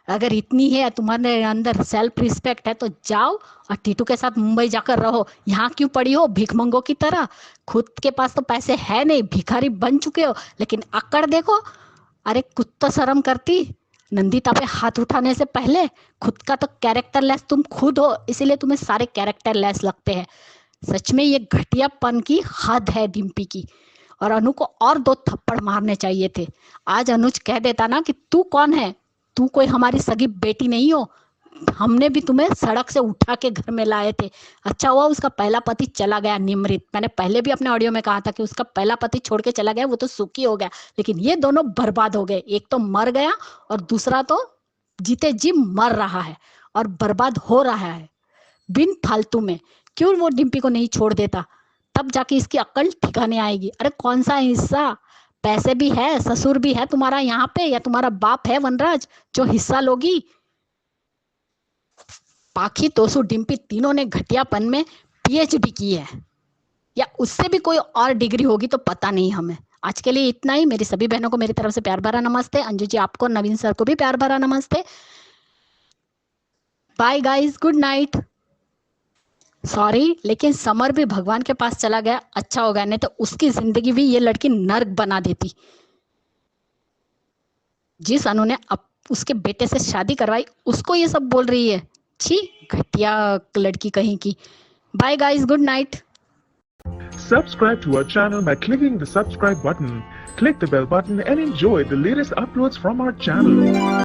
अगर इतनी है तुम्हारे अंदर सेल्फ रिस्पेक्ट है तो जाओ और टीटू के साथ मुंबई जाकर रहो। यहाँ क्यों पड़ी हो भिखमंगों की तरह? खुद के पास तो पैसे है नहीं, भिखारी बन चुके हो, लेकिन अकड़ देखो। अरे कुछ तो शर्म करती। नंदिता पे हाथ उठाने से पहले खुद का तो कैरेक्टर लेस तुम खुद हो, इसीलिए तुम्हें सारे कैरेक्टर लेस लगते हैं। सच में ये घटियापन की हद है डिम्पी की। और अनु को और 2 थप्पड़ मारने चाहिए थे। आज अनुज कह देता ना कि तू कौन है, तू कोई हमारी सगी बेटी नहीं हो, हमने भी तुम्हें सड़क से उठा के घर में लाए थे। अच्छा हुआ उसका पहला पति चला गया, निमृत। मैंने पहले भी अपने ऑडियो में कहा था कि उसका पहला पति छोड़ के चला गया, वो तो सुखी हो गया, लेकिन ये दोनों बर्बाद हो गए। एक तो मर गया और दूसरा तो जीते जी मर रहा है और बर्बाद हो रहा है बिन फालतू में। क्यों वो डिम्पी को नहीं छोड़ देता? तब जाके इसकी अक्ल ठिकाने आएगी। अरे कौन सा हिस्सा? पैसे भी है, ससुर भी है तुम्हारा यहाँ पे, या तुम्हारा बाप है वनराज जो हिस्सा लोगी? पाखी, तोसु, डिम्पी तीनों ने घटियापन में पीएचडी की है, या उससे भी कोई और डिग्री होगी तो पता नहीं हमें। आज के लिए इतना ही। मेरी सभी बहनों को मेरी तरफ से प्यार भरा नमस्ते। अंजू जी आपको, नवीन सर को भी प्यार भरा नमस्ते। Bye guys, good night. Sorry, लेकिन समर भी भगवान के पास चला गया, अच्छा हो गया, नहीं तो उसकी जिंदगी भी ये लड़की नर्क बना देती। जिस अनु ने अब उसके बेटे से शादी करवाई उसको ये सब बोल रही है। छी, घटिया लड़की कहीं की। Bye guys, good night. Subscribe to our channel by clicking the subscribe button. Click the bell button and enjoy the latest uploads from our channel.